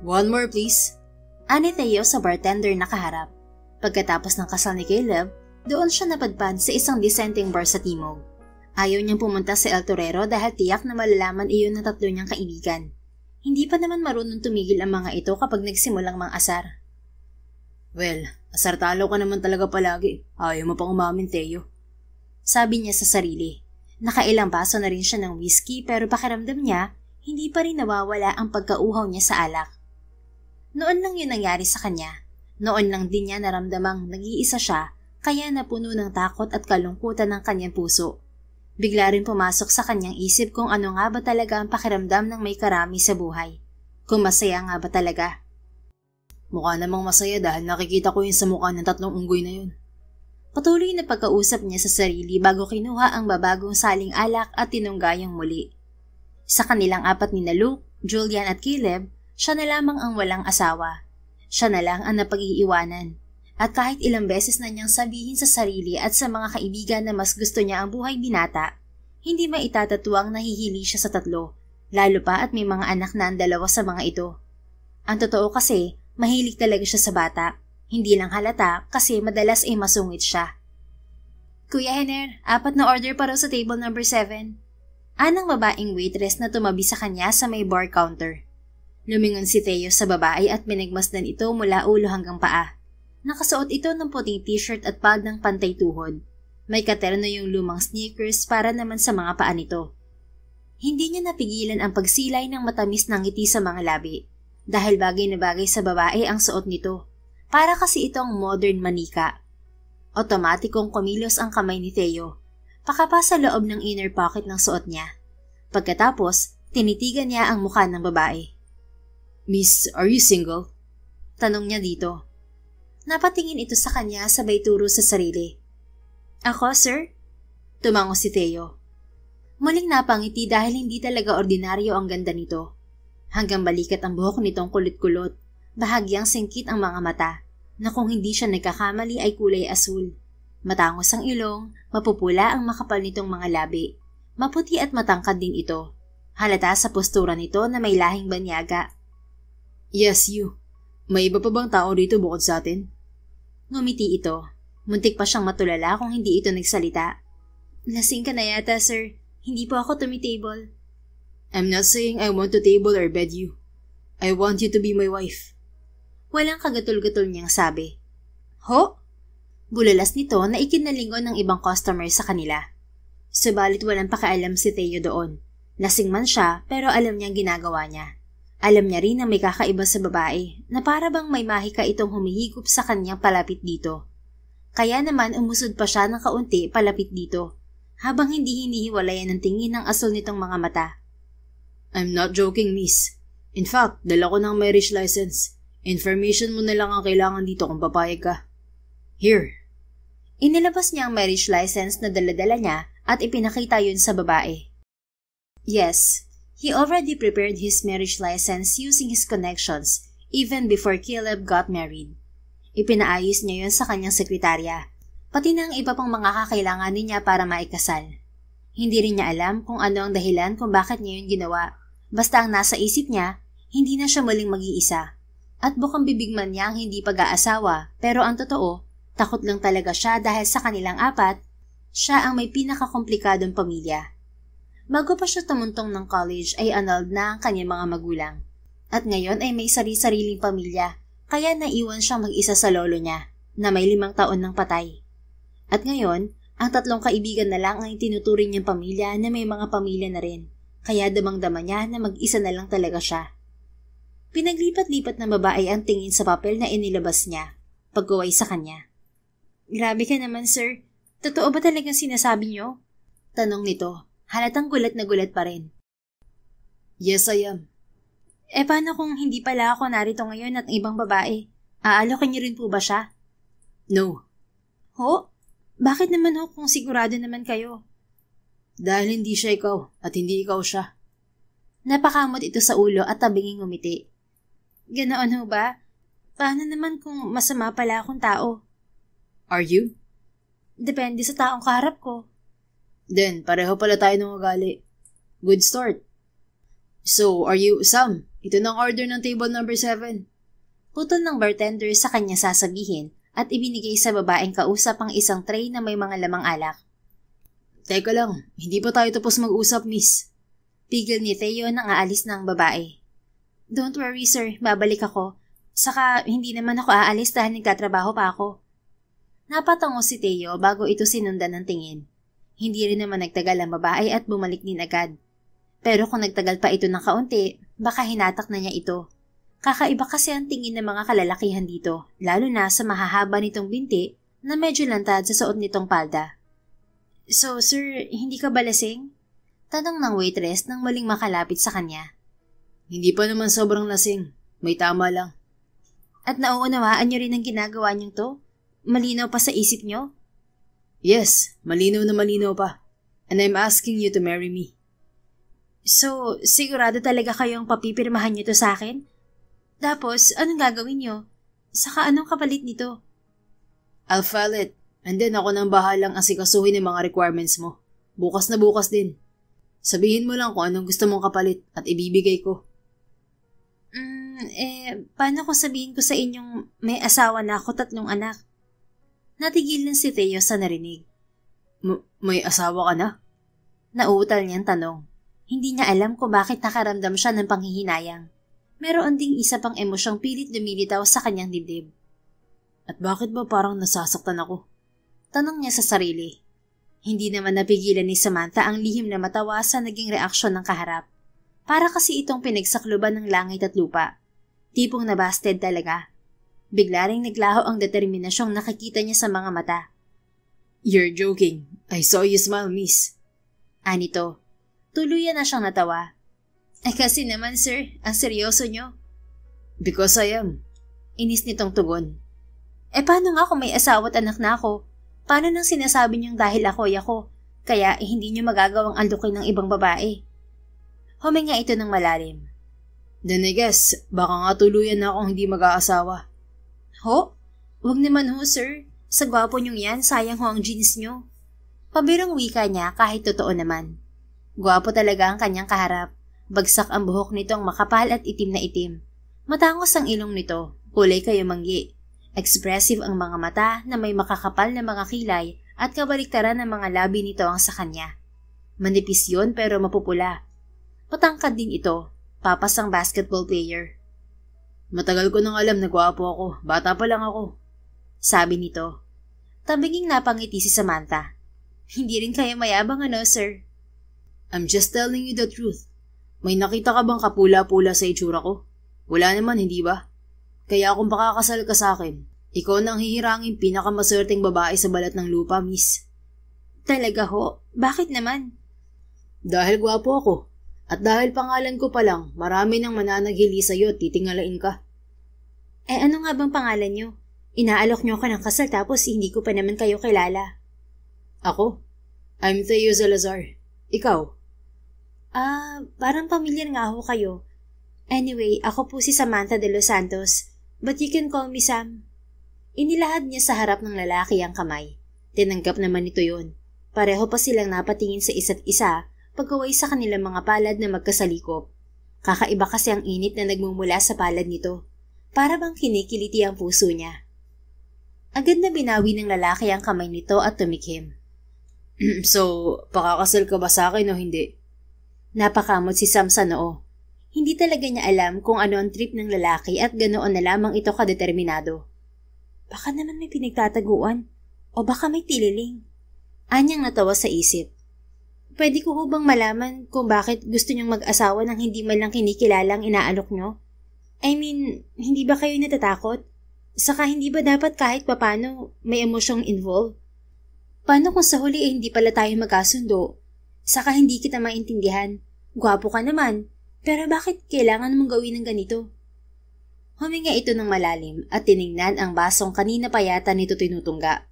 One more please. Ani Theo sa bartender na kaharap. Pagkatapos ng kasal ni Caleb, doon siya napadpad sa isang dissenting bar sa Timog. Ayaw niyang pumunta sa El Torero dahil tiyak na malalaman iyon ng tatlo niyang kaibigan. Hindi pa naman marunong tumigil ang mga ito kapag nagsimulang mang-asar. Well, asar talo ka naman talaga palagi. Ayaw mo pang umamin, Theo. Sabi niya sa sarili. Nakailang baso na rin siya ng whiskey pero pakiramdam niya, hindi pa rin nawawala ang pagkauhaw niya sa alak. Noon lang yun nangyari sa kanya. Noon lang din niya naramdamang nag-iisa siya kaya napuno ng takot at kalungkutan ng kanyang puso. Bigla rin pumasok sa kanyang isip kung ano nga ba talaga ang pakiramdam ng may karami sa buhay. Kung masaya nga ba talaga. Mukha namang masaya dahil nakikita ko yun sa mukha ng tatlong unggoy na yun. Patuloy na pagkausap niya sa sarili bago kinuha ang babagong saling alak at tinunggayang muli. Sa kanilang apat ni Luke, Julian at Caleb, siya na lamang ang walang asawa. Siya na lang ang napag-iiwanan. At kahit ilang beses na niyang sabihin sa sarili at sa mga kaibigan na mas gusto niya ang buhay binata, hindi maitatatuwang nahihili siya sa tatlo, lalo pa at may mga anak na ang dalawa sa mga ito. Ang totoo kasi, mahilig talaga siya sa bata. Hindi lang halata kasi madalas ay masungit siya. Kuya Henner, 4 na order pa raw sa table number 7. Anang babaeng waitress na tumabi sa kanya sa may bar counter. Lumingon si Theo sa babae at pinagmasdan ito mula ulo hanggang paa. Nakasuot ito ng puting t-shirt at pag ng pantay tuhod. May katerno yung lumang sneakers para naman sa mga paa nito. Hindi niya napigilan ang pagsilay ng matamis na ngiti sa mga labi. Dahil bagay na bagay sa babae ang suot nito. Para kasi itong modern manika. Otomatikong kumilos ang kamay ni Theo. Pakapa sa loob ng inner pocket ng suot niya. Pagkatapos, tinitigan niya ang mukha ng babae. Miss, are you single? Tanong niya dito. Napatingin ito sa kanya sabay turo sa sarili. Ako, sir? Tumango si Theo. Muling napangiti dahil hindi talaga ordinaryo ang ganda nito. Hanggang balikat ang buhok nitong kulot-kulot, bahagyang singkit ang mga mata, na kung hindi siya nagkakamali ay kulay asul. Matangos ang ilong, mapupula ang makapal nitong mga labi. Maputi at matangkad din ito. Halata sa postura nito na may lahing banyaga. Yes, you. May iba pa bang tao dito bukod sa atin? Ngumiti ito. Muntik pa siyang matulala kung hindi ito nagsalita. Lasing ka na yata, sir. Hindi po ako tumitable. I'm not saying I want to table or bed you. I want you to be my wife. Walang kagatol-gatol niyang sabi. Ho? Bulalas nito na ikinalingon ng ibang customer sa kanila. Subalit walang pakialam si Theo doon. Lasing man siya pero alam niyang ginagawa niya. Alam niya rin na may kakaiba sa babae na para bang may mahika itong humihigop sa kanyang palapit dito. Kaya naman umusod pa siya ng kaunti palapit dito, habang hindi hinihiwalayan ng tingin ng asul nitong mga mata. I'm not joking, miss. In fact, dala ko ng marriage license. Information mo na lang ang kailangan dito kung papayag ka. Here. Inilabas niya ang marriage license na dala-dala niya at ipinakita yun sa babae. Yes. He already prepared his marriage license using his connections even before Caleb got married. Ipinaayos niya yun sa kanyang sekretarya, pati na ang iba pang mga kakailanganin niya para maikasal. Hindi rin niya alam kung ano ang dahilan kung bakit niya yun ginawa. Basta ang nasa isip niya, hindi na siya muling mag-iisa. At bukang bibig man niya ang hindi pag-aasawa, pero ang totoo, takot lang talaga siya dahil sa kanilang apat, siya ang may pinakakomplikadong pamilya. Bago pa siya tumuntong ng college ay annulled na ang kanyang mga magulang. At ngayon ay may sari-sariling pamilya, kaya naiwan siyang mag-isa sa lolo niya, na may 5 taon ng patay. At ngayon, ang 3 kaibigan na lang ang tinuturing niyang pamilya na may mga pamilya na rin, kaya damang-dama niya na mag-isa na lang talaga siya. Pinaglipat-lipat ng babae ang tingin sa papel na inilabas niya, pagkuway sa kanya. Grabe ka naman, sir. Totoo ba talagang sinasabi niyo? Tanong nito. Halatang gulat na gulat pa rin. Yes, I am. Paano kung hindi pala ako narito ngayon at ibang babae? Aalokin niyo rin po ba siya? No. Ho? Bakit naman ho kung sigurado naman kayo? Dahil hindi siya ikaw at hindi ikaw siya. Napakamot ito sa ulo at tabinging ngumiti. Ganoon ho ba? Paano naman kung masama pala akong tao? Are you? Depende sa taong kaharap ko. Then, pareho pala tayo ng ugali. Good start. So, are you Sam? ito ng order ng table number 7. Putol ng bartender sa kanya sasabihin at ibinigay sa babaeng kausap ang isang tray na may mga lamang alak. Teka lang, hindi pa tayo tapos mag-usap, miss. Pigil ni Theo nang aalis ng babae. Don't worry sir, babalik ako. Saka hindi naman ako aalis dahil nagtatrabaho pa ako. Napatango si Theo bago ito sinundan ng tingin. Hindi rin naman nagtagal ang babae at bumalik din agad. Pero kung nagtagal pa ito ng kaunti, baka hinatak na niya ito. Kakaiba kasi ang tingin ng mga kalalakihan dito, lalo na sa mahahaba nitong binti na medyo lantad sa suot nitong palda. So, sir, hindi ka ba lasing? Tanong ng waitress nang muling makalapit sa kanya. Hindi pa naman sobrang lasing. May tama lang. At nauunawaan niyo rin ang ginagawa niyong to? Malinaw pa sa isip niyo? Yes, malinaw na malinaw pa. And I'm asking you to marry me. So, sigurado talaga kayong papipirmahan niyo to sa akin? Tapos, anong gagawin niyo? Saka anong kapalit nito? I'll file it, and then ako nang bahalang asikasuhin ang mga requirements mo. Bukas na bukas din. Sabihin mo lang kung anong gusto mong kapalit at ibibigay ko. Paano kung sabihin ko sa inyong may asawa na ako, 3 anak? Natigilan si Theo sa narinig. May asawa ka na? Nauutal niyang tanong. Hindi niya alam kung bakit nakaramdam siya ng panghihinayang. Meron ding isa pang emosyong pilit lumilitaw sa kanyang dibdib. At bakit ba parang nasasaktan ako? Tanong niya sa sarili. Hindi naman napigilan ni Samantha ang lihim na matawa sa naging reaksyon ng kaharap. Para kasi itong pinagsakluban ng langit at lupa. Tipong nabasted talaga. Bigla ring naglaho ang determinasyong nakikita niya sa mga mata. You're joking. I saw you smile, miss. Anito. Tuluyan na siyang natawa. Ay kasi naman sir, ang seryoso niyo. Because I am. Inis nitong tugon. Paano nga kung may asawa at anak na ako? Paano nang sinasabi niyong dahil ako ay ako, kaya hindi niyo magagawang andukin ng ibang babae? Huminga ito ng malalim. Then I guess, baka nga tuluyan na akong hindi mag-aasawa. Ho? Huwag naman ho sir, sa gwapo niyong yan, sayang ho ang jeans niyo. Pabirong wika niya kahit totoo naman. Gwapo talaga ang kanyang kaharap. Bagsak ang buhok nitong makapal at itim na itim. Matangos ang ilong nito, kulay kayumanggi. Expressive ang mga mata na may makakapal na mga kilay at kabaliktaran ng mga labi nito ang sa kanya. Manipis yun pero mapupula. Patangkad din ito, papas ang basketball player. Matagal ko nang alam na gwapo ako, bata pa lang ako. Sabi nito. Tabinging napangiti si Samantha. Hindi rin kayo mayabang ano, sir? I'm just telling you the truth. May nakita ka bang kapula-pula sa itsura ko? Wala naman, hindi ba? Kaya kung pakakasal ka sa akin, ikaw na ang hihirangin pinakamaswerteng babae sa balat ng lupa, miss. Talaga ho? Bakit naman? Dahil gwapo ako. At dahil pangalan ko pa lang, marami nang mananaghili sa'yo at titingalain ka. Ano nga bang pangalan niyo? Inaalok niyo ako ng kasal tapos hindi ko pa naman kayo kilala. Ako? I'm Theo Salazar. Ikaw? Parang pamilyar nga ako kayo. Anyway, ako po si Samantha de los Santos, but you can call me Sam. Inilahad niya sa harap ng lalaki ang kamay. Tinanggap naman nito yun. Pareho pa silang napatingin sa isa't isa, pagkaway sa kanilang mga palad na magkasalikop. Kakaiba kasi ang init na nagmumula sa palad nito. Para bang kinikiliti ang puso niya. Agad na binawi ng lalaki ang kamay nito at tumikhim. So, pakakasal ka ba sa akin o hindi? Napakamot si Sam sa noo. Hindi talaga niya alam kung ano ang trip ng lalaki at ganoon na lamang ito kadeterminado. Baka naman may pinagtataguan o baka may tililing. Anyang natawa sa isip. Pwede ko bang malaman kung bakit gusto niyong mag-asawa nang hindi man lang kinikilala ang inaalok niyo? I mean, hindi ba kayo natatakot? Saka hindi ba dapat kahit papano may emosyong involved? Paano kung sa huli hindi pala tayo magkasundo? Saka hindi kita maintindihan. Gwapo ka naman, pero bakit kailangan mong gawin ng ganito? Huminga ito ng malalim at tiningnan ang basong kanina pa yata nito tinutungga.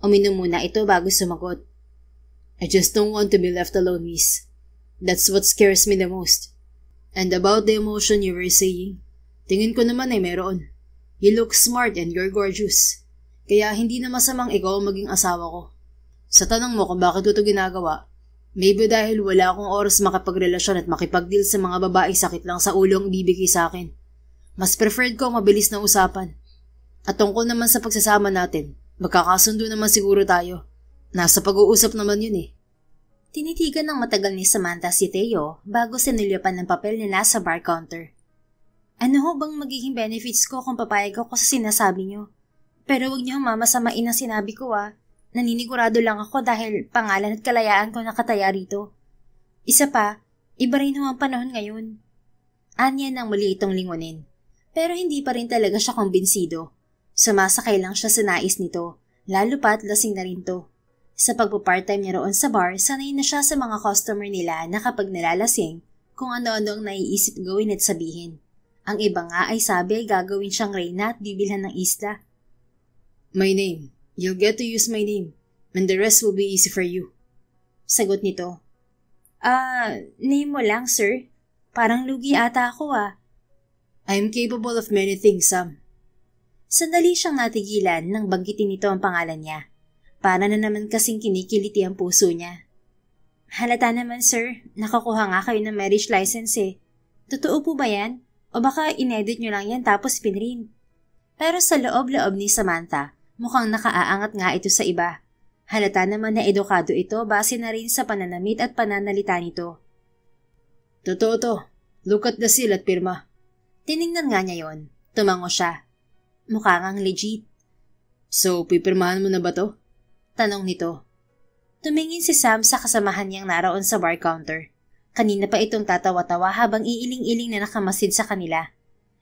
Uminom muna ito bago sumagot. I just don't want to be left alone, miss. That's what scares me the most. And about the emotion you were saying, tingin ko naman ay meron. You look smart and you're gorgeous. Kaya hindi na masamang ikaw maging asawa ko. Sa tanong mo kung bakit ito ginagawa, Maybe dahil wala akong oras makipagrelasyon at makipagdeal sa mga babae sakit lang sa ulo ang bibigay sa akin. Mas preferred ko ang mabilis na usapan. At tungkol naman sa pagsasama natin, magkakasundo naman siguro tayo. Nasa pag-uusap naman yun eh. Tinitigan ng matagal ni Samantha si Theo bago sinulyapan ng papel nila sa bar counter. Ano ho bang magiging benefits ko kung papayag ako sa sinasabi niyo? Pero huwag niyo mamasamain ang sinabi ko Naninigurado lang ako dahil pangalan at kalayaan ko nakataya rito. Isa pa, iba rin ho ang panahon ngayon. Anya nang muli itong lingunin. Pero hindi pa rin talaga siya kumbinsido. Sumasakay lang siya sa nais nito, lalo pa't lasing na rin to. Sa pagpo-part-time niya roon sa bar, sanay na siya sa mga customer nila na kapag nalalasing, kung ano-ano ang naiisip gawin at sabihin. Ang iba nga ay sabi ay gagawin siyang reyna at bibilhan ng isla. My name. You'll get to use my name, and the rest will be easy for you. Sagot nito. Name mo lang, sir. Parang lugi ata ako I'm capable of many things, Sam. Sandali siyang natigilan nang banggitin nito ang pangalan niya. Para na naman kasing kinikiliti ang puso niya. Halata naman, sir. Nakakuha nga kayo ng marriage license Totoo po ba yan? O baka inedit nyo lang yan tapos pinrint? Pero sa loob-loob ni Samantha, mukhang nakaaangat nga ito sa iba. Halata naman na edukado ito base na rin sa pananamit at pananalita nito. Totoo to. Look at the seal at pirma. Tiningnan nga niya yon. Tumango siya. Mukha ngang legit. So, pipirmahan mo na ba to? Tanong nito. Tumingin si Sam sa kasamahan niyang naroon sa bar counter. Kanina pa itong tatawa-tawa habang iiling-iling na nakamasid sa kanila.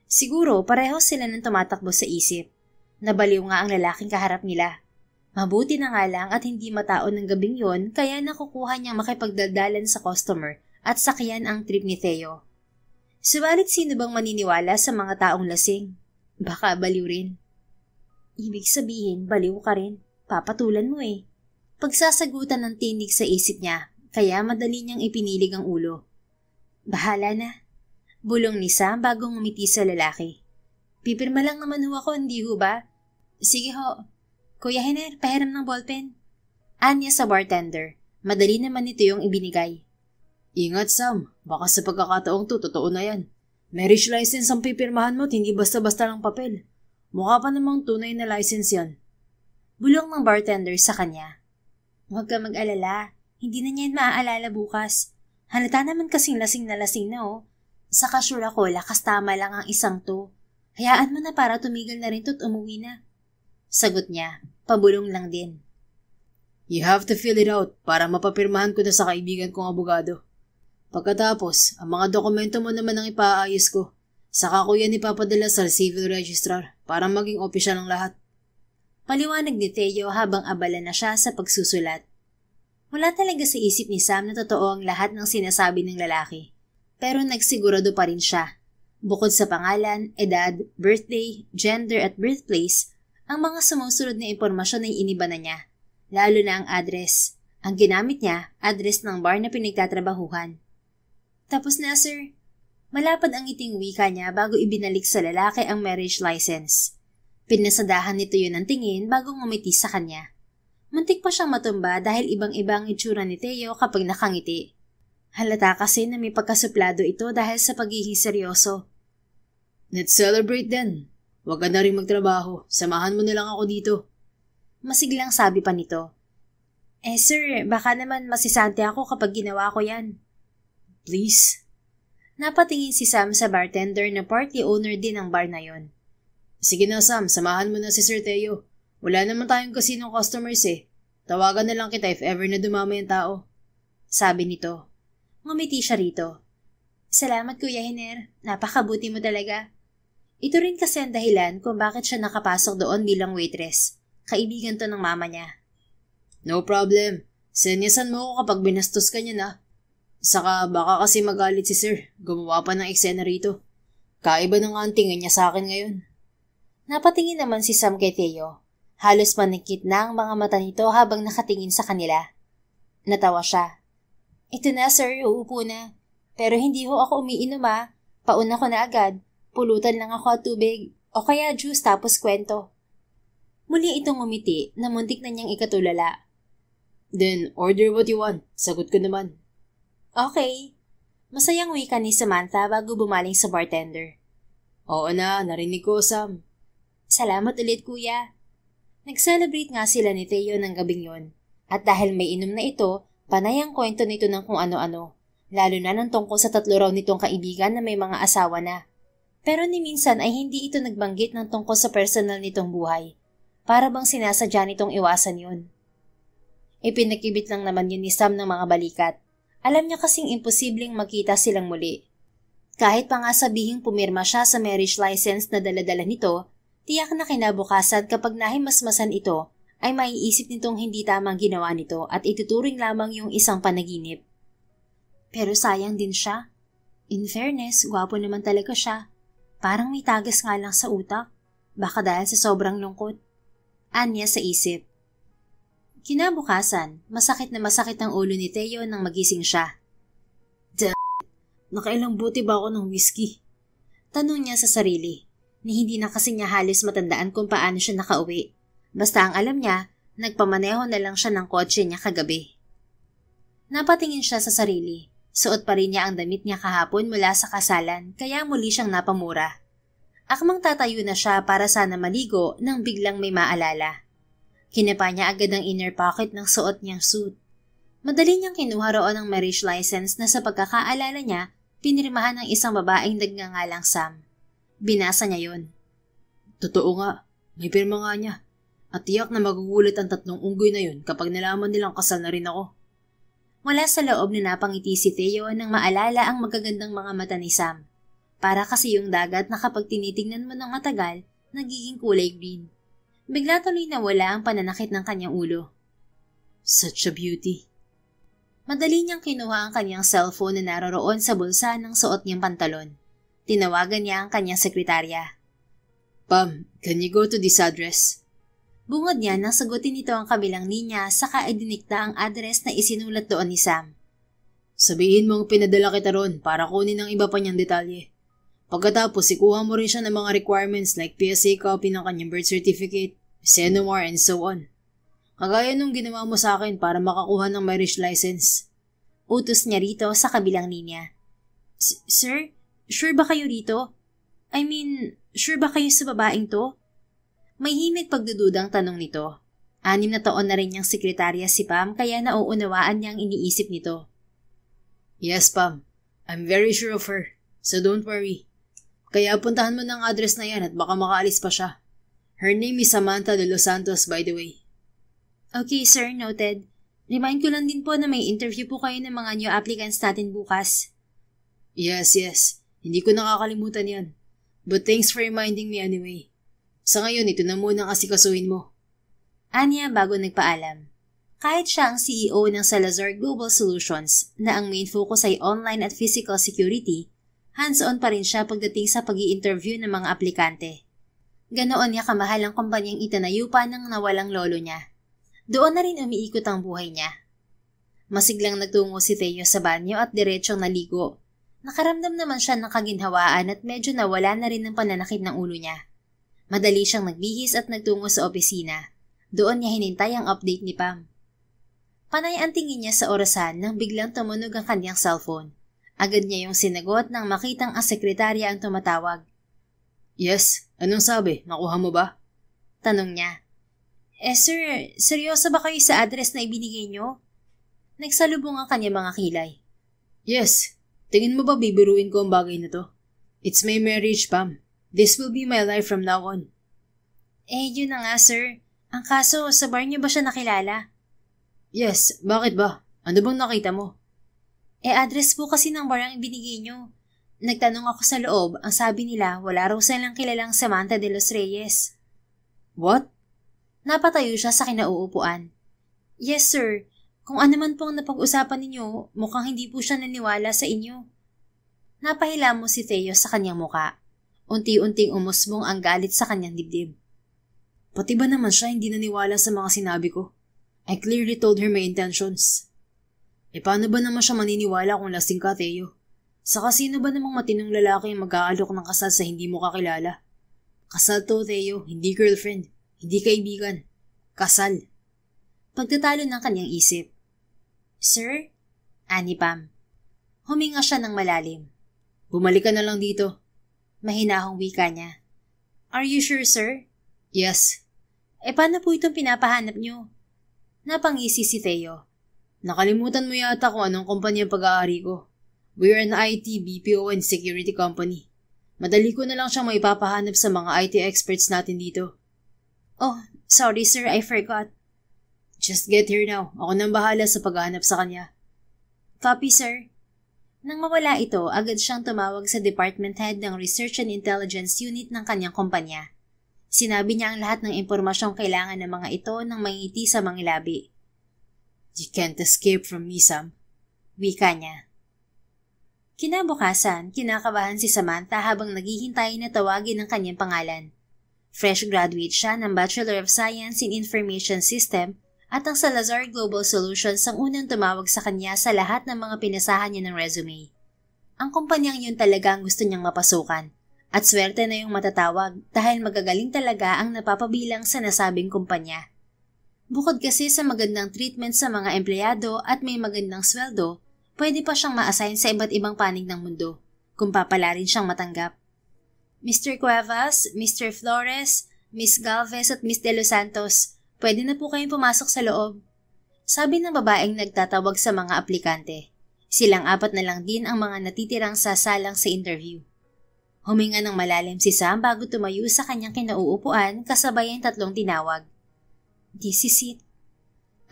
Siguro pareho sila nang tumatakbo sa isip. Nabaliw nga ang lalaking kaharap nila. Mabuti na nga lang at hindi mataon ng gabing yon kaya nakukuha niyang makipagdaldalan sa customer at sakyan ang trip ni Theo. Subalit sino bang maniniwala sa mga taong lasing? Baka baliw rin. Ibig sabihin, baliw ka rin. Papatulan mo Pagsasagutan ng tinig sa isip niya, kaya madali niyang ipinilig ang ulo. Bahala na. Bulong ni Sam bago ngumiti sa lalaki. Pipirma lang naman ho ako, hindi ho ba? Sige ho. Kuya Hiner, pahiram ng ballpen. Anya sa bartender. Madali naman ito yung ibinigay. Ingat, Sam. Baka sa pagkakataong to, totoo na yan. Marriage license ang pipirmahan mo, hindi basta-basta lang papel. Mukha pa namang tunay na license yan. Bulong ng bartender sa kanya. Huwag ka mag-alala. Hindi na niya yan maaalala bukas. Halata naman kasing lasing na Saka sure ako, lakas tama lang ang isang to. Hayaan mo na para tumigil na rin to't umuwi na. Sagot niya, pabulong lang din. You have to fill it out para mapapirmahan ko na sa kaibigan kong abogado. Pagkatapos, ang mga dokumento mo naman ang ipaayos ko. Saka ko yan ipapadala sa civil registrar para maging opisyal ang lahat. Paliwanag ni Theo habang abala na siya sa pagsusulat. Wala talaga sa isip ni Sam na totoo ang lahat ng sinasabi ng lalaki. Pero nagsigurado pa rin siya. Bukod sa pangalan, edad, birthday, gender at birthplace, ang mga sumusunod na impormasyon ay iniba na niya. Lalo na ang address. Ang ginamit niya, address ng bar na pinagtatrabahuhan. Tapos na, sir. Malapad ang ngiting wika niya bago ibinalik sa lalaki ang marriage license. Pinasadahan nito yun ng tingin bago ngumiti sa kanya. Muntik pa siyang matumba dahil ibang-ibang itsura ni Theo kapag nakangiti. Halata kasi na may pagkasuplado ito dahil sa pagiging seryoso. Let's celebrate then. Huwag ka na rin magtrabaho. Samahan mo na lang ako dito. Masiglang sabi pa nito. Sir, baka naman masisante ako kapag ginawa ko yan. Please? Napatingin si Sam sa bartender na party owner din ng bar na yon. Sige na, Sam. Samahan mo na si Sir Theo. Wala naman tayong casino customers Tawagan na lang kita if ever na dumami ang tao. Sabi nito. Ngumiti siya rito. Salamat, Kuya Hiner. Napakabuti mo talaga. Ito rin kasi ang dahilan kung bakit siya nakapasok doon bilang waitress. Kaibigan to ng mama niya. No problem. Senyasan mo ako kapag binastos ka niya na. Saka baka kasi magalit si Sir. Gumawa pa ng eksena rito. Kaiba ng ang tingin niya sa akin ngayon. Napatingin naman si Sam kay Theo. Halos manikit na ang mga mata nito habang nakatingin sa kanila. Natawa siya. Ito na, sir, uupo na. Pero hindi ho ako umiinom Pauna ko na agad. Pulutan lang ako at tubig. O kaya juice tapos kwento. Muli itong umiti na muntik na niyang ikatulala. Then, order what you want. Sagot ko naman. Okay. Masayang wika ni Samantha bago bumaling sa bartender. Oo na, narinig ko, Sam. Salamat ulit, kuya. Nag-celebrate nga sila ni Theo ng gabing yon. At dahil may inom na ito, panay ang kwento nito ng kung ano-ano. Lalo na ng tungkol sa 3 raw nitong kaibigan na may mga asawa na. Pero ni minsan ay hindi ito nagbanggit ng tungkol sa personal nitong buhay. Para bang sinasadya nitong iwasan yun. Ipinakibit lang naman yun ni Sam ng mga balikat. Alam niya kasing imposibleng magkita silang muli. Kahit pa nga sabihing pumirma siya sa marriage license na daladala nito, tiyak na kinabukasan kapag nahimasmasan ito, ay maiisip nitong hindi tamang ginawa nito at ituturing lamang yung isang panaginip. Pero sayang din siya. In fairness, gwapo naman talaga siya. Parang may tagas nga lang sa utak. Baka dahil sa sobrang lungkot. Anya sa isip. Kinabukasan, masakit na masakit ang ulo ni Theo nang magising siya. Nakailang bote ba ako ng whiskey? Tanong niya sa sarili, ni hindi na kasi niya halos matandaan kung paano siya nakauwi. Basta ang alam niya, nagpamaneho na lang siya ng kotse niya kagabi. Napatingin siya sa sarili. Suot pa rin niya ang damit niya kahapon mula sa kasalan, kaya muli siyang napamura. Akmang tatayo na siya para sana maligo nang biglang may maalala. Kinapa niya agad ang inner pocket ng suot niyang suit. Madali niyang kinuha roon ang marriage license na sa pagkakaalala niya, pinirmahan ng isang babaeng nagngangalang Sam. Binasa niya yon. Totoo nga, may pirma nga niya. At tiyak na magugulat ang 3 unggoy na yun kapag nalaman nilang kasal na rin ako. Mula sa loob na napangiti si Theo nang maalala ang magagandang mga mata ni Sam. Para kasi yung dagat na kapag tinitingnan mo ng matagal, nagiging kulay green. Bigla tuloy nawala ang pananakit ng kanyang ulo. Such a beauty. Madali niyang kinuha ang kanyang cellphone na naroroon sa bulsa ng suot niyang pantalon. Tinawagan niya ang kanyang sekretarya. Pam, can you go to this address? Bungod niya nang sagutin nito ang kabilang linya saka idinikta ang address na isinulat doon ni Sam. Sabihin mong pinadala kita ron para kunin ang iba pa niyang detalye. Pagkatapos, ikuha mo rin siya ng mga requirements like PSA copy ng kanyang birth certificate, Senomar, and so on. Kagaya nung ginawa mo sa akin para makakuha ng marriage license. Utos niya rito sa kabilang linya. Sir, sure ba kayo rito? I mean, sure ba kayo sa babaeng to? May himig pagdududang tanong nito. 6 na taon na rin niyang sekretarya si Pam kaya nauunawaan niyang iniisip nito. Yes, Pam. I'm very sure of her. So don't worry. Kaya puntahan mo ng address na yan at baka makaalis pa siya. Her name is Samantha de los Santos, by the way. Okay, sir. Noted. Remind ko lang din po na may interview po kayo ng mga new applicants natin bukas. Yes. Hindi ko nakakalimutan yan. But thanks for reminding me anyway. Sa ngayon, ito na muna ang asikasuhin mo. Anya bago nagpaalam. Kahit siya ang CEO ng Salazar Global Solutions na ang main focus ay online at physical security, hands-on pa rin siya pagdating sa pag-i-interview ng mga aplikante. Ganoon niya kamahal ang kumpanyang itinayo pa ng nawalang lolo niya. Doon na rin umiikot ang buhay niya. Masiglang nagtungo si Theo sa banyo at diretsyong naligo. Nakaramdam naman siya ng kaginhawaan at medyo nawala na rin ng pananakit ng ulo niya. Madali siyang nagbihis at nagtungo sa opisina. Doon niya hinintay ang update ni Pam. Panay ang tingin niya sa orasan nang biglang tumunog ang kanyang cellphone. Agad niya yung sinagot nang makitang ang sekretarya ang tumatawag. Yes, anong sabi? Nakuha mo ba? Tanong niya. Sir, seryoso ba kayo sa address na ibinigay niyo? Nagsalubong ang kanyang mga kilay. Yes, tingin mo ba bibiruin ko ang bagay na to? It's my marriage, Pam. This will be my life from now on. Yun na nga, sir. Ang kaso, sa bar niyo ba siya nakilala? Yes, bakit ba? Ano bang nakita mo? Address po kasi ng bar ang ibinigay niyo. Nagtanong ako sa loob, ang sabi nila, wala raw silang kilalang Samantha de los Reyes. What? Napatayo siya sa kinauupuan. Yes, sir. Kung ano man pong napag-usapan ninyo, mukhang hindi po siya naniwala sa inyo. Napahila mo si Theo sa kanyang muka. Unti-unting umusbong ang galit sa kanyang dibdib. Pati ba naman siya hindi naniwala sa mga sinabi ko? I clearly told her my intentions. Paano ba naman siya maniniwala kung lasing ka, Theo? Saka sino ba namang matinong lalaki ang mag-aalok ng kasal sa hindi mo kakilala? Kasal to, Theo, hindi girlfriend, hindi kaibigan. Kasal. pagtatalo ng kanyang isip. Sir? Ani Pam. Huminga siya ng malalim. Bumalik ka na lang dito. Mahinahong wika niya. Are you sure, sir? Yes. Paano po itong pinapahanap niyo? Napangisi si Theo. Nakalimutan mo yata kung anong kumpanya pag-aari ko. We're an IT, BPO, and security company. Madali ko na lang siyang maipapahanap sa mga IT experts natin dito. Oh, sorry sir, I forgot. Just get here now. Ako nang bahala sa paghahanap sa kanya. Copy, sir. Nang mawala ito, agad siyang tumawag sa Department Head ng Research and Intelligence Unit ng kanyang kumpanya. Sinabi niya ang lahat ng impormasyong kailangan ng mga ito nang mangiti sa mangilabi. You can't escape from me, Sam. Wika niya. Kinabukasan, kinakabahan si Samantha habang naghihintay na tawagin ang kanyang pangalan. Fresh graduate siya ng Bachelor of Science in Information System at ang Salazar Global Solutions ang unang tumawag sa kanya sa lahat ng mga pinasahan niya ng resume. Ang kumpanyang yun talaga ang gusto niyang mapasukan at swerte na yung matatawag dahil magagaling talaga ang napapabilang sa nasabing kumpanya. Bukod kasi sa magandang treatment sa mga empleyado at may magandang sweldo, pwede pa siyang ma-assign sa iba't ibang panig ng mundo kung papala rin siyang matanggap. Mr. Cuevas, Mr. Flores, Miss Galvez at Miss De Los Santos, pwede na po kayong pumasok sa loob. Sabi ng babaeng nagtatawag sa mga aplikante. Silang 4 na lang din ang mga natitirang sasalang sa interview. Huminga ng malalim si Sam bago tumayo sa kanyang kinauupuan kasabay ang 3 tinawag. This is it.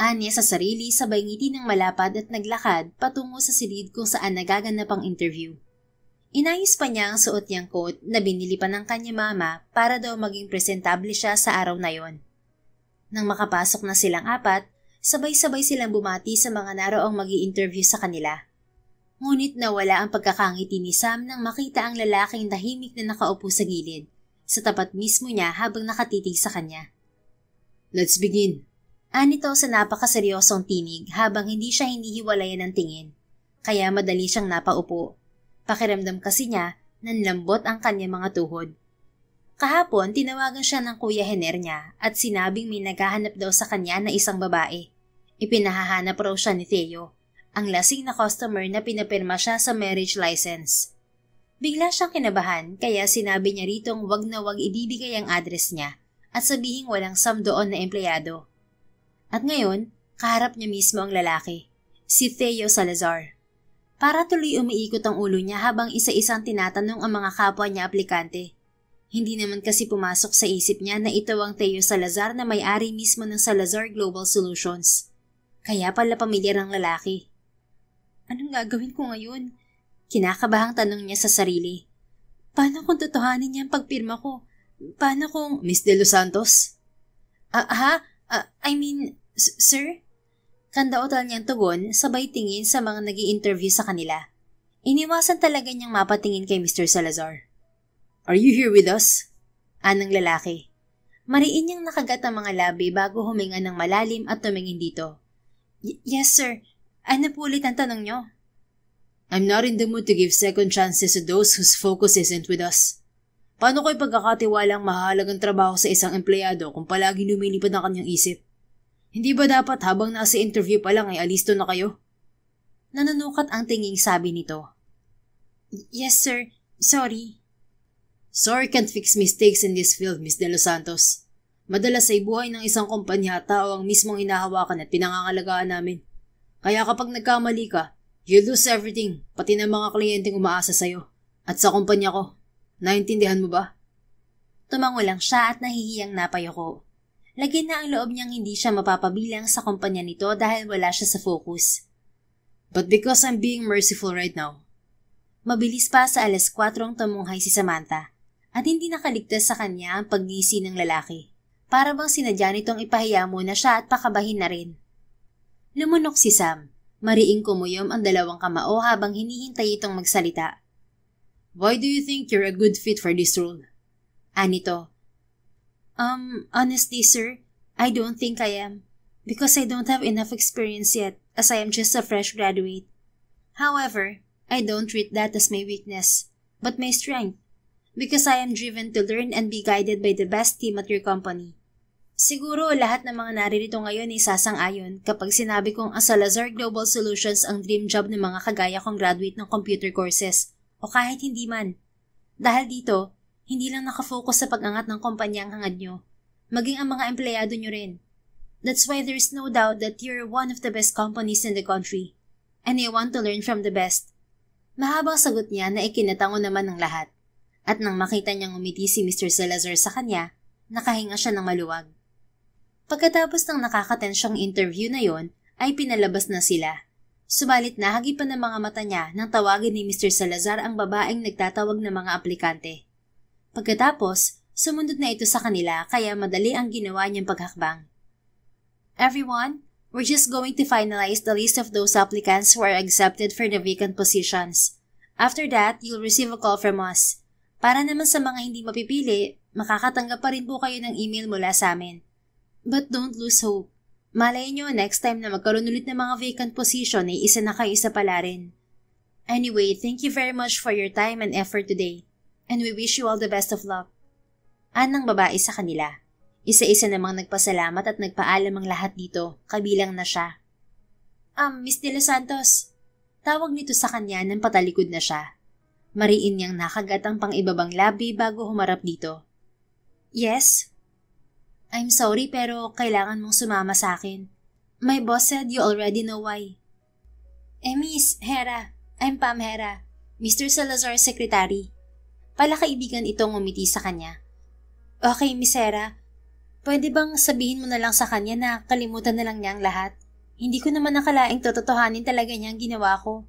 Anya sa sarili sabay ngiti ng malapad at naglakad patungo sa silid kung saan nagaganap ang interview. Inayos pa niya ang suot niyang coat na binili pa ng kanyang mama para daw maging presentable siya sa araw na yon. Nang makapasok na silang 4, sabay-sabay silang bumati sa mga naroong magi-interview sa kanila. Ngunit nawala ang pagkakangiti ni Sam nang makita ang lalaking tahimik na nakaupo sa gilid, sa tapat mismo niya habang nakatitig sa kanya. Let's begin. Anito sa napakaseryosong tinig habang hindi siya hinihiwalayan ng tingin, kaya madali siyang napaupo. Pakiramdam kasi niya nanlambot ang kanyang mga tuhod. Kahapon, tinawagan siya ng Kuya Hener niya at sinabing may naghahanap daw sa kanya na isang babae. Ipinahahanap raw siya ni Theo, ang lasing na customer na pinapirma siya sa marriage license. Bigla siyang kinabahan kaya sinabi niya ritong wag na wag ibibigay ang address niya at sabihing walang Sam doon na empleyado. At ngayon, kaharap niya mismo ang lalaki, si Theo Salazar. Para tuloy umiikot ang ulo niya habang isa-isang tinatanong ang mga kapwa niya aplikante. Hindi naman kasi pumasok sa isip niya na ito ang Theo Salazar na may-ari mismo ng Salazar Global Solutions. Kaya pala pamilyar ang lalaki. Anong gagawin ko ngayon? Kinakabahang tanong niya sa sarili. Paano kung totohanin niya ang pagpirma ko? Paano kung... Miss De Los Santos? Sir? Kandaotal niyang tugon, sabay tingin sa mga nag-i-interview sa kanila. Iniwasan talaga niyang mapatingin kay Mr. Salazar. Are you here with us? Anang lalaki. Mariin niyang nakagat ang mga labi bago huminga ng malalim at tumingin dito. Yes, sir. Ano po ulit ang tanong niyo? I'm not in the mood to give second chances to those whose focus isn't with us. Paano ko'y pagkakatiwalang mahalagang trabaho sa isang empleyado kung palagi lumilipad ang kanyang isip? Hindi ba dapat habang nasa interview pa lang ay alisto na kayo? Nanunukat ang tinging sabi nito. Yes, sir. Sorry. Sorry can't fix mistakes in this field, Miss De Los Santos. Madalas ay buhay ng isang kumpanya tao ang mismong hinahawakan at pinangangalagaan namin. Kaya kapag nagkamali ka, you lose everything, pati ng mga kliyenteng umaasa sa'yo. At sa kumpanya ko, naintindihan mo ba? Tumango lang siya at nahihiyang napayoko. Lagyan na ang loob niyang hindi siya mapapabilang sa kumpanya nito dahil wala siya sa focus. But because I'm being merciful right now. Mabilis pa sa 4:00 tumunghay si Samantha at hindi nakaligtas sa kanya ang pagngisi ng lalaki. Para bang sinadya nitong ipahiya muna siya at pakabahin na rin. Lumunok si Sam. Mariing kumuyom ang 2 kamao habang hinihintay itong magsalita. Why do you think you're a good fit for this role? Anito. Honestly, sir, I don't think I am. Because I don't have enough experience yet, as I am just a fresh graduate. However, I don't treat that as my weakness, but my strength. Because I am driven to learn and be guided by the best team at your company. Siguro lahat ng mga naririto ngayon ay sasang-ayon kapag sinabi kong ang Salazar Global Solutions ang dream job ng mga kagaya kong graduate ng computer courses o kahit hindi man. Dahil dito, hindi lang nakafocus sa pag-angat ng kumpanya ang hangad nyo, maging ang mga empleyado nyo rin. That's why there's no doubt that you're one of the best companies in the country. And I want to learn from the best. Mahabang sagot niya na ikinatango naman ng lahat. At nang makita niyang umiti si Mr. Salazar sa kanya, nakahinga siya ng maluwag. Pagkatapos ng nakakatensyang interview na yon, ay pinalabas na sila. Subalit nahagi pa ng mga mata niya nang tawagin ni Mr. Salazar ang babaeng nagtatawag ng mga aplikante. Pagkatapos, sumunod na ito sa kanila kaya madali ang ginawa niyang paghakbang. Everyone, we're just going to finalize the list of those applicants who are accepted for the vacant positions. After that, you'll receive a call from us. Para naman sa mga hindi mapipili, makakatanggap pa rin po kayo ng email mula sa amin. But don't lose hope. Malay nyo, next time na magkaroon ulit ng mga vacant position ay isa na kayo sa pala rin. Anyway, thank you very much for your time and effort today. And we wish you all the best of luck. Anang babae sa kanila. Isa-isa namang nagpasalamat at nagpaalam ang lahat dito, kabilang na siya. Miss De Los Santos. Tawag nito sa kanya nang patalikod na siya. Mariin niyang nakagat ang pang-ibabang labi bago humarap dito. Yes? I'm sorry pero kailangan mong sumama sa akin. My boss said you already know why. Miss Hera. I'm Pam Hera. Mr. Salazar's secretary. Palakaibigan itong umiti sa kanya. Okay, Miss Hera. Pwede bang sabihin mo na lang sa kanya na kalimutan na lang niya ang lahat? Hindi ko naman nakalaing tototohanin talaga niya ang ginawa ko.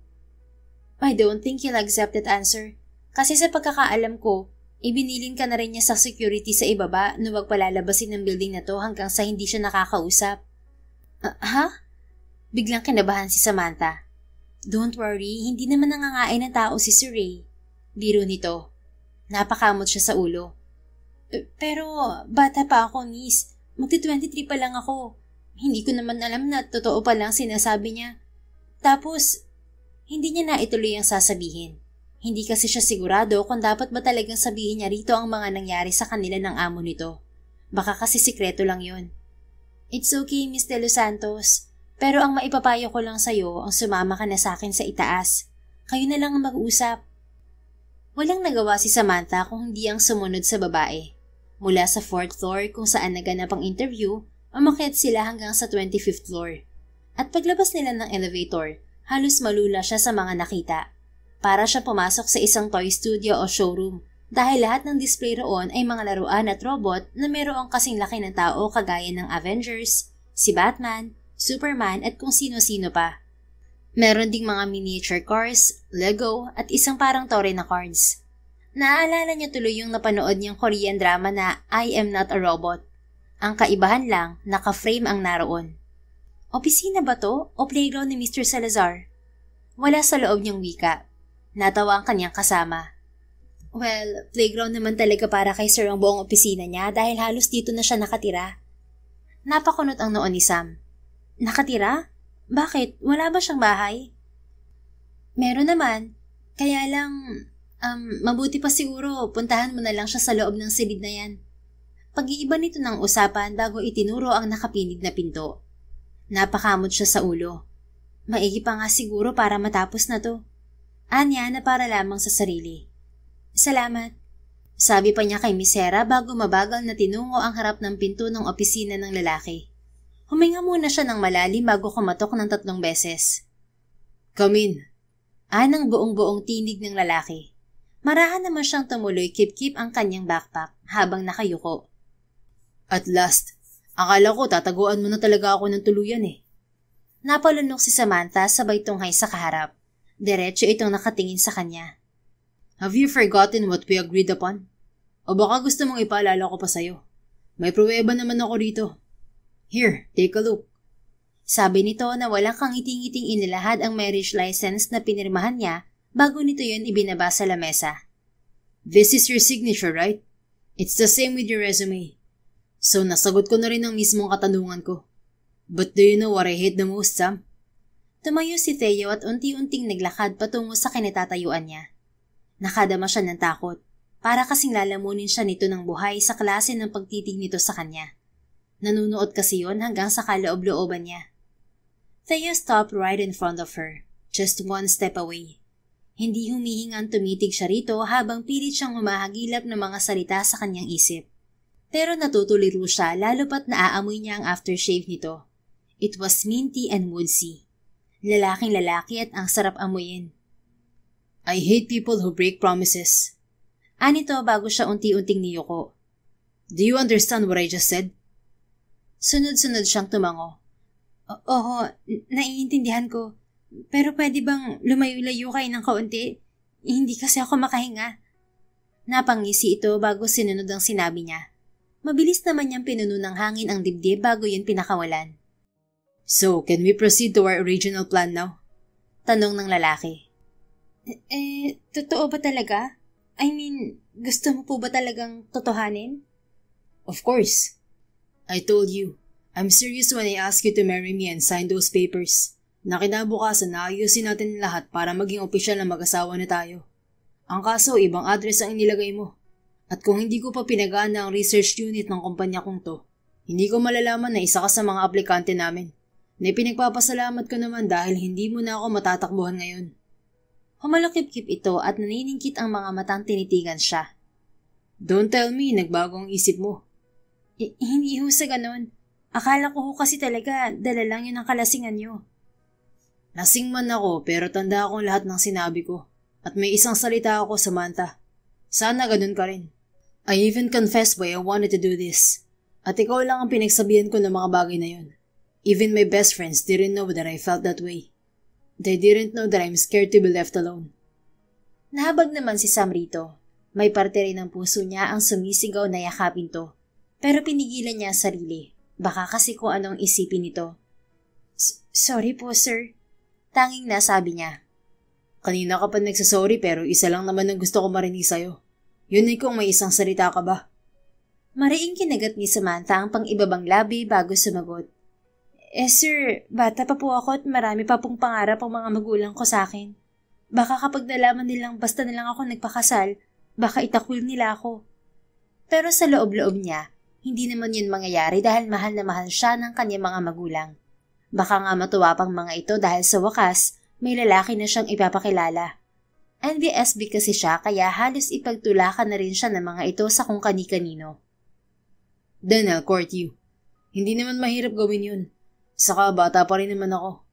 I don't think he'll accept that answer. Kasi sa pagkakaalam ko, ibinilin ka na rin niya sa security sa ibaba na wag palalabasin ng building na to hanggang sa hindi siya nakakausap. Ha? Biglang kinabahan si Samantha. Don't worry, hindi naman nangangain ng tao si Sir Ray. Biro nito. Napakamot siya sa ulo. Pero bata pa ako, Miss. Magti-23 pa lang ako. Hindi ko naman alam na totoo pa lang sinasabi niya. Tapos, hindi niya na ituloy ang sasabihin. Hindi kasi siya sigurado kung dapat ba talagang sabihin niya rito ang mga nangyari sa kanila ng amo nito. Baka kasi sikreto lang yon. It's okay, Miss De Los Santos. Pero ang maipapayo ko lang sa'yo ang sumama ka na sa akin sa itaas. Kayo na lang ang mag-usap. Walang nagawa si Samantha kung hindi ang sumunod sa babae. Mula sa 4th floor kung saan naganap ang interview, umakyat sila hanggang sa 25th floor. At paglabas nila ng elevator, halos malula siya sa mga nakita. Para siya pumasok sa isang toy studio o showroom dahil lahat ng display roon ay mga laruan at robot na mayroong kasing laki ng tao kagaya ng Avengers, si Batman, Superman at kung sino-sino pa. Meron ding mga miniature cars, Lego at isang parang tore na cards. Naaalala niya tuloy yung napanood niyang Korean drama na I Am Not a Robot. Ang kaibahan lang, naka-frame ang naroon. Opisina ba to o playground ni Mr. Salazar? Wala sa loob niyang wika. Natawa ang kanyang kasama. Well, playground naman talaga para kay Sir ang buong opisina niya dahil halos dito na siya nakatira. Napakunot ang noon ni Sam. Nakatira? Bakit? Wala ba siyang bahay? Meron naman. Kaya lang, mabuti pa siguro puntahan mo na lang siya sa loob ng silid na yan. Pag-iiba nito ng usapan bago itinuro ang nakapinig na pinto. Napakamot siya sa ulo. Maigi pa nga siguro para matapos na to. Anya na para lamang sa sarili. Salamat. Sabi pa niya kay Miss Hera bago mabagal na tinungo ang harap ng pinto ng opisina ng lalaki. Huminga muna siya ng malalim bago kumatok ng 3 beses. Come in. Anang buong-buong tinig ng lalaki. Marahan naman siyang tumuloy kip-kip ang kanyang backpack habang nakayuko. At last, akala ko tataguan mo na talaga ako ng tuluyan eh. Napalunok si Samantha sabay tunghay sa kaharap. Diretso itong nakatingin sa kanya. Have you forgotten what we agreed upon? O baka gusto mong ipaalala ko pa sa'yo? May pruweba naman ako rito. Here, take a look. Sabi nito na walang kangiting-ngiting inilahad ang marriage license na pinirmahan niya bago nito yun ibinaba sa lamesa. This is your signature, right? It's the same with your resume. So nasagot ko na rin ang mismong katanungan ko. But do you know what I hate the most, Sam? Tumayo si Theo at unti-unting naglakad patungo sa kinatatayuan niya. Nakadama siya ng takot, para kasing lalamunin siya nito ng buhay sa klase ng pagtitig nito sa kanya. Nanunuot kasi yon hanggang sa kaloob-looban niya. Theo stopped right in front of her, just one step away. Hindi humihingang tumitig siya rito habang pilit siyang humahagilap ng mga salita sa kanyang isip. Pero natutuliro siya lalo pat naaamoy niya ang aftershave nito. It was minty and woodsy. Lalaking lalaki at ang sarap amuyin. I hate people who break promises. Anito bago siya unti-unting niyuko. Do you understand what I just said? Sunod-sunod siyang tumango. Oo, naiintindihan ko. Pero pwede bang lumayo-layo kayo ng kaunti? Hindi kasi ako makahinga. Napangisi ito bago sinunod ang sinabi niya. Mabilis naman niyang pinuno ng hangin ang dibdib bago yun pinakawalan. So, can we proceed to our original plan now? Tanong ng lalaki. Totoo ba talaga? I mean, gusto mo po ba talagang totohanin? Of course. I told you, I'm serious when I ask you to marry me and sign those papers. Na kinabukasan naayusin natin lahat para maging opisyal na mag-asawa na tayo. Ang kaso, ibang address ang inilagay mo. At kung hindi ko pa pinagana ang research unit ng kumpanya kong to, hindi ko malalaman na isa ka sa mga aplikante namin. Na pinagpapasalamat ko naman dahil hindi mo na ako matatakbuhan ngayon. Humalakip-kip ito at naniningkit ang mga matang tinitigan siya. Don't tell me, nagbago ang isip mo. Hindi ho sa ganon. Akala ko ho kasi talaga dala lang yun ang kalasingan nyo. Lasing man ako pero tanda akong lahat ng sinabi ko. At may isang salita ako, Samantha. Sana ganun ka rin. I even confessed why I wanted to do this. At ikaw lang ang pinagsabihan ko ng mga bagay na yun. Even my best friends didn't know that I felt that way. They didn't know that I'm scared to be left alone. Nahabag naman si Sam rito. May parte rin ng puso niya ang sumisigaw na yakapin to. Pero pinigilan niya ang sarili. Baka kasi kung anong isipin nito. Sorry po, sir. Tanging nasabi niya. Kanina ka pa nagsasorry pero isa lang naman ang gusto ko marinig sa'yo. Yun ay kung may isang salita ka ba. Mariing kinagat ni Samantha ang pang-ibabang labi bago sumagot. Sir, bata pa po ako at marami pa pong pangarap ang mga magulang ko sa akin. Baka kapag nalaman nilang basta na lang ako nagpakasal, baka itakwil nila ako. Pero sa loob-loob niya, hindi naman yun mangyayari dahil mahal na mahal siya ng kanyang mga magulang. Baka nga matuwa pang mga ito dahil sa wakas, may lalaki na siyang ipapakilala. NBSB kasi siya kaya halos ipagtulakan na rin siya ng mga ito sa kung kani-kanino. Then I'll court you. Hindi naman mahirap gawin yun. Saka bata pa rin naman ako.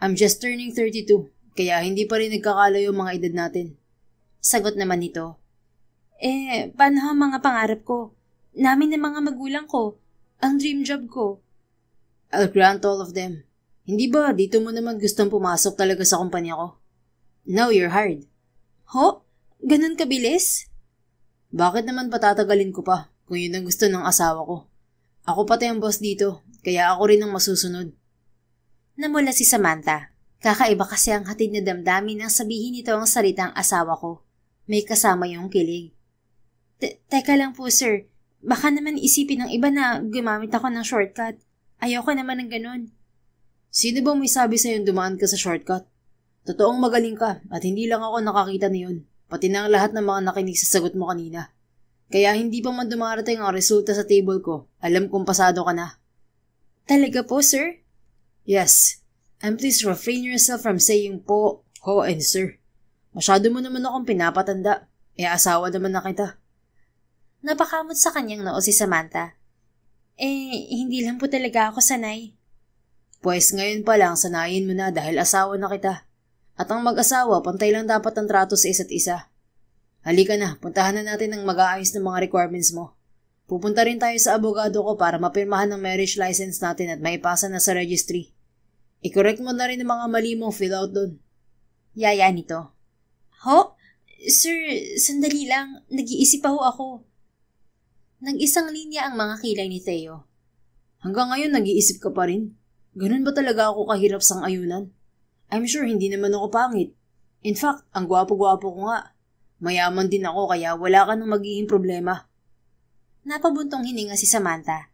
I'm just turning 32, kaya hindi pa rin nagkakalayo mga edad natin. Sagot naman nito. Paano ang mga pangarap ko? Namin ng mga magulang ko. Ang dream job ko. I'll grant all of them. Hindi ba dito mo naman gustong pumasok talaga sa kumpanya ko? Now you're hired. Ho? Ganun kabilis? Bakit naman patatagalin ko pa kung yun ang gusto ng asawa ko? Ako pati ang boss dito, kaya ako rin ang masusunod. Namula si Samantha. Kakaiba kasi ang hatid na damdamin nang sabihin nito ang salitang asawa ko. May kasama yung kilig. Teka lang po, sir. Baka naman isipin ng iba na gumamit ako ng shortcut. Ayoko naman ng ganun. Sino ba may sabi sa'yo dumaan ka sa shortcut? Totoong magaling ka at hindi lang ako nakakita niyon, pati na ang lahat ng mga nakinig sa sagot mo kanina. Kaya hindi pa man dumarating ang resulta sa table ko, alam kong pasado ka na. Talaga po, sir? Yes. And please refrain yourself from saying po, ho, and sir. Masyado mo naman akong pinapatanda. Asawa naman na kita. Napakamot sa kanyang noo si Samantha. Hindi lang po talaga ako sanay. Pues ngayon pa lang sanayin mo na dahil asawa na kita. At ang mag-asawa, pantay lang dapat ang trato sa isa't isa. Halika na, puntahan na natin ang mag-aayos ng mga requirements mo. Pupunta rin tayo sa abogado ko para mapirmahan ang marriage license natin at maipasa na sa registry. I-correct mo na rin ang mga mali mong fill out doon. Yaya nito. Ho? Sir, sandali lang. Nag-iisip pa ho ako. Nag-isang linya ang mga kilay ni Theo. Hanggang ngayon nag-iisip ka pa rin? Ganun ba talaga ako kahirap sang ayunan? I'm sure hindi naman ako pangit. In fact, ang gwapo-gwapo ko nga. Mayaman din ako kaya wala ka nang magiging problema. Napabuntong hininga si Samantha.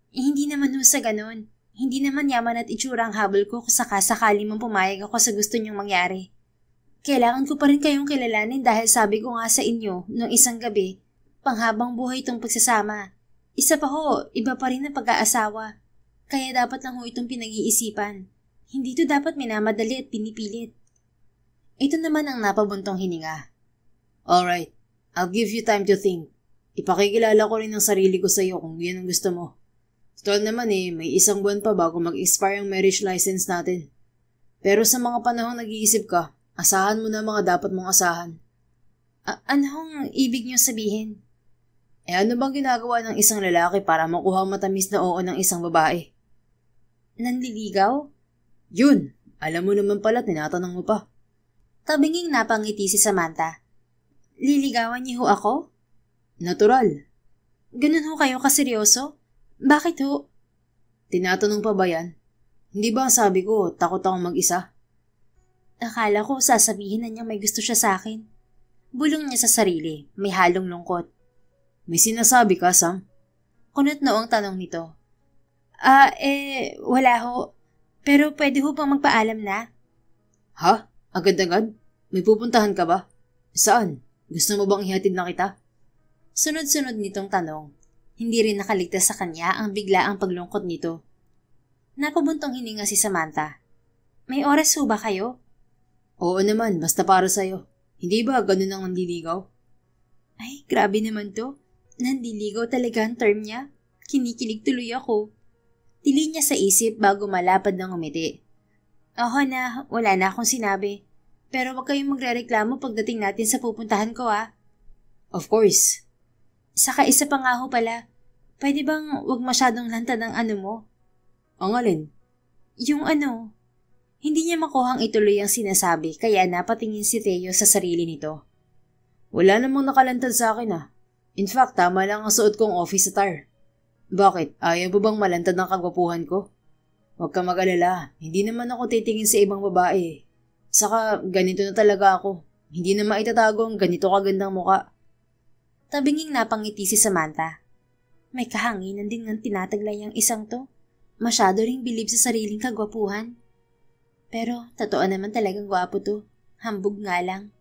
Hindi naman ho sa ganun. Hindi naman yaman at itsura ang habol ko kung sakasakali mong pumayag ako sa gusto niyong mangyari. Kailangan ko pa rin kayong kilalanin dahil sabi ko nga sa inyo noong isang gabi, panghabang buhay itong pagsasama. Isa pa ho, iba pa rin ang pag-aasawa. Kaya dapat lang ho itong pinag-iisipan. Hindi to dapat minamadali at pinipilit. Ito naman ang napabuntong hininga. Alright, I'll give you time to think. Ipakikilala ko rin ang sarili ko sa iyo kung yan ang gusto mo. Total naman may 1 buwan pa bago mag-expire ang marriage license natin. Pero sa mga panahong nag-iisip ka, asahan mo na mga dapat mong asahan. Anong ibig niyo sabihin? Ano bang ginagawa ng isang lalaki para makuha ang matamis na oo ng isang babae? Nanliligaw? Yun! Alam mo naman pala, tinatanong mo pa. Tabinging napangiti si Samantha. Liligawan niyo ho ako? Natural. Ganun ho kayo kaseryoso? Bakit ho? Tinatanong pa ba yan? Hindi ba ang sabi ko, takot akong mag-isa? Akala ko sasabihin na niya may gusto siya sa akin. Bulong niya sa sarili, may halong lungkot. May sinasabi ka, Sam? Kunot noong tanong nito. Wala ho. Pero pwede ho bang magpaalam na? Ha? Agad-agad? May pupuntahan ka ba? Saan? Gusto mo bang ihatid na kita? Sunod-sunod nitong tanong. Hindi rin nakaligtas sa kanya ang biglaang paglungkot nito. Napabuntong hininga si Samantha. May oras ho ba kayo? Oo naman, basta para sa'yo. Hindi ba ganun ang nandiligaw? Ay, grabe naman to. Nandiligaw talaga ang term niya. Kinikilig tuloy ako. Tili niya sa isip bago malapad ng umiti. Oo na, wala na akong sinabi. Pero wag kayong magrereklamo pagdating natin sa pupuntahan ko Of course. Saka isa pa nga ho pala, pwede bang wag masyadong lantad ang mo? Ang alin? Yung hindi niya makuhang ituloy ang sinasabi kaya napatingin si Theo sa sarili nito. Wala namang nakalantad sa akin In fact, tama lang ang suot kong office attire. Bakit? Ayaw mo bang malantad ng kagwapuhan ko? Huwag ka mag-alala, hindi naman ako titingin sa ibang babae. Saka ganito na talaga ako. Hindi na maitatago ang ganito kagandang muka. Tabinging napangiti si Samantha. May kahanginan din ng tinataglay ang isang to. Masyado ring bilib sa sariling kagwapuhan. Pero totoo naman talagang gwapo to. Hambog nga lang.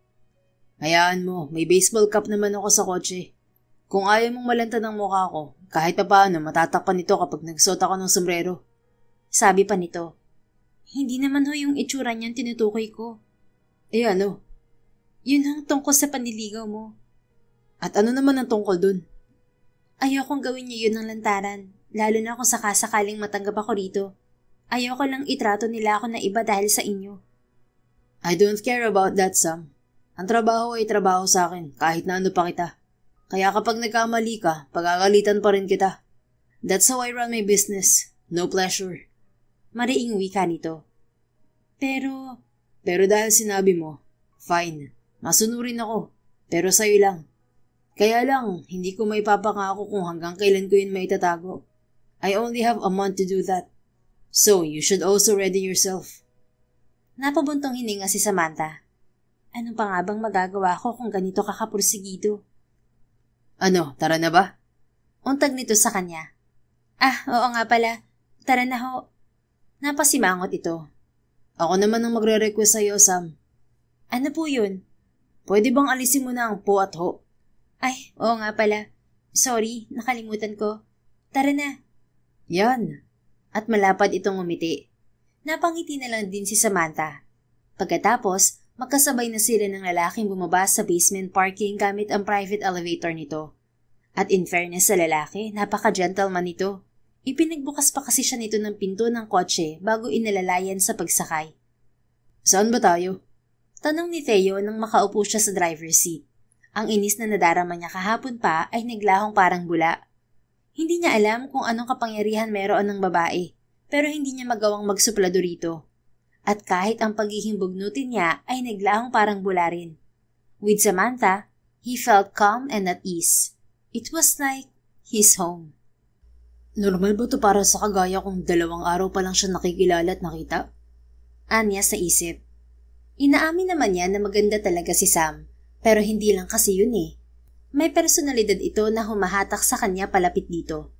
Hayaan mo, may baseball cap naman ako sa kotse. Kung ayaw mong malantad ang mukha ko, kahit pa paano matatakpan nito kapag nagsuot ako ng sombrero. Sabi pa nito. Hindi naman ho yung itsura niyang tinutukoy ko. Ano? Yun ang tungkol sa panliligaw mo. At ano naman ang tungkol dun? Ayokong gawin niyo yun ng lantaran, lalo na kung sakasakaling matanggap ako rito. Ayoko lang itrato nila ako na iba dahil sa inyo. I don't care about that, Sam. Ang trabaho ay trabaho sa akin, kahit na ano pa kita. Kaya kapag nagkamali ka, pagagalitan pa rin kita. That's how I run my business. No pleasure. Mariing wika nito. Pero dahil sinabi mo, fine, masunurin ako. Pero sa'yo lang. Kaya lang, hindi ko may papangako kung hanggang kailan ko yun maitatago. I only have a month to do that. So, you should also ready yourself. Napabuntong hininga si Samantha. Ano pa nga bang magagawa ko kung ganito kakapursigido? Ano, tara na ba? Untag nito sa kanya. Oo nga pala. Tara na ho. Napasimangot ito. Ako naman ang magre-request sa'yo, Sam. Ano po yun? Pwede bang alisin mo na ang po at ho? Ay, oo nga pala. Sorry, nakalimutan ko. Tara na. Yan. At malapad itong umiti. Napangiti na lang din si Samantha. Pagkatapos, magkasabay na sila ng lalaking bumaba sa basement parking gamit ang private elevator nito. At in fairness sa lalaki, napaka-gentleman nito. Ipinagbukas pa kasi siya nito ng pinto ng kotse bago inalalayan sa pagsakay. Saan ba tayo? Tanong ni Theo nang makaupo siya sa driver's seat. Ang inis na nadarama niya kahapon pa ay naglahong parang bula. Hindi niya alam kung anong kapangyarihan meron ng babae, pero hindi niya magawang magsuplado rito. At kahit ang pagiging bugnutin niya ay naglahong parang bula rin. With Samantha, he felt calm and at ease. It was like his home. Normal ba to para sa kagaya kung 2 araw pa lang siya nakikilala at nakita? Anya sa isip. Inaamin naman niya na maganda talaga si Sam. Pero hindi lang kasi yun May personalidad ito na humahatak sa kanya palapit dito.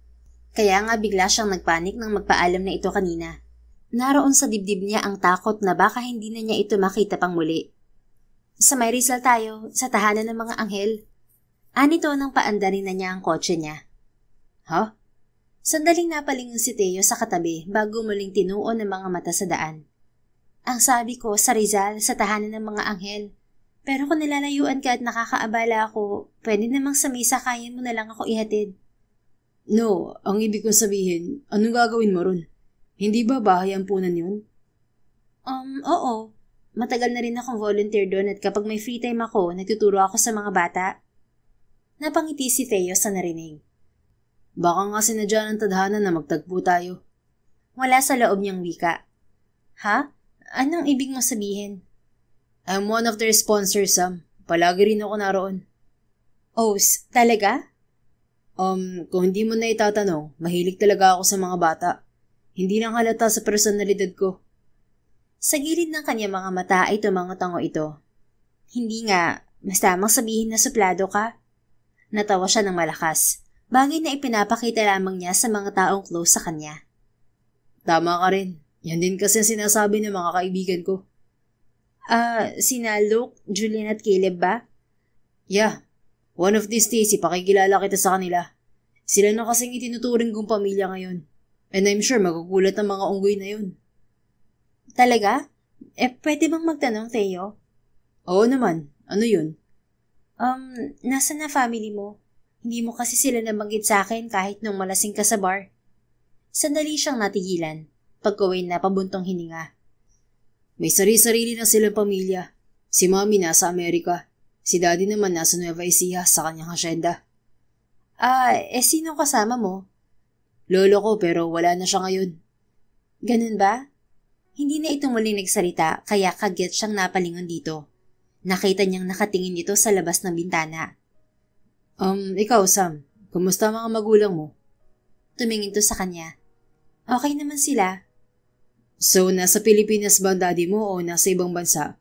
Kaya nga bigla siyang nagpanik nang magpaalam na ito kanina. Naroon sa dibdib niya ang takot na baka hindi na niya ito makita pang muli. Sa may Rizal tayo, sa tahanan ng mga anghel. Anito nang paandarin na niya ang kotse niya. Ha? Sandaling napalingon si Teo sa katabi bago muling tinuon ng mga mata sa daan. Ang sabi ko sa Rizal sa tahanan ng mga anghel. Pero kung nilalayuan ka at nakakaabala ako, pwede namang sa misa kaya mo na lang ako ihatid. No, ang ibig kong sabihin, anong gagawin mo ron? Hindi ba bahay ang punan yun? Oo. Matagal na rin akong volunteer doon at kapag may free time ako, nagtuturo ako sa mga bata. Napangiti si Teo sa narinig. Baka nga sinadya ng tadhana na magtagpo tayo. Wala sa loob niyang wika. Ha? Anong ibig mo sabihin? I'm one of their sponsors, Sam. Palagi rin ako naroon. Oh, talaga? Kung hindi mo na itatanong, mahilig talaga ako sa mga bata. Hindi nang halata sa personalidad ko. Sa gilid ng kanyang mga mata ay tumango-tango ito. Hindi nga, mas tamang sabihin na suplado ka. Natawa siya ng malakas, bagay na ipinapakita lamang niya sa mga taong close sa kanya. Tama ka rin. Yan din kasi ang sinasabi ng mga kaibigan ko. Sina Luke, Julian at Caleb ba? Yeah. One of these days, ipakikilala kita sa kanila. Sila na kasing itinuturing kong pamilya ngayon. And I'm sure magugulat ang mga unggoy na yun. Talaga? Pwede bang magtanong, Teo? Oo naman. Ano yun? Nasa na family mo? Hindi mo kasi sila nabanggit sa akin kahit nung malasing ka sa bar. Sandali siyang natigilan, pagkaway na pabuntong hininga. May sarili-sarili na silang pamilya. Si Mami nasa Amerika. Si Daddy naman nasa Nueva Ecija sa kanyang hasyenda. Sino kasama mo? Lolo ko pero wala na siya ngayon. Ganun ba? Hindi na ito muling nagsalita kaya kaget siyang napalingon dito. Nakita niyang nakatingin dito sa labas ng bintana. Ikaw Sam, kumusta mga magulang mo? Tumingin to sa kanya. Okay naman sila. So, nasa Pilipinas ba ang daddy mo o nasa ibang bansa?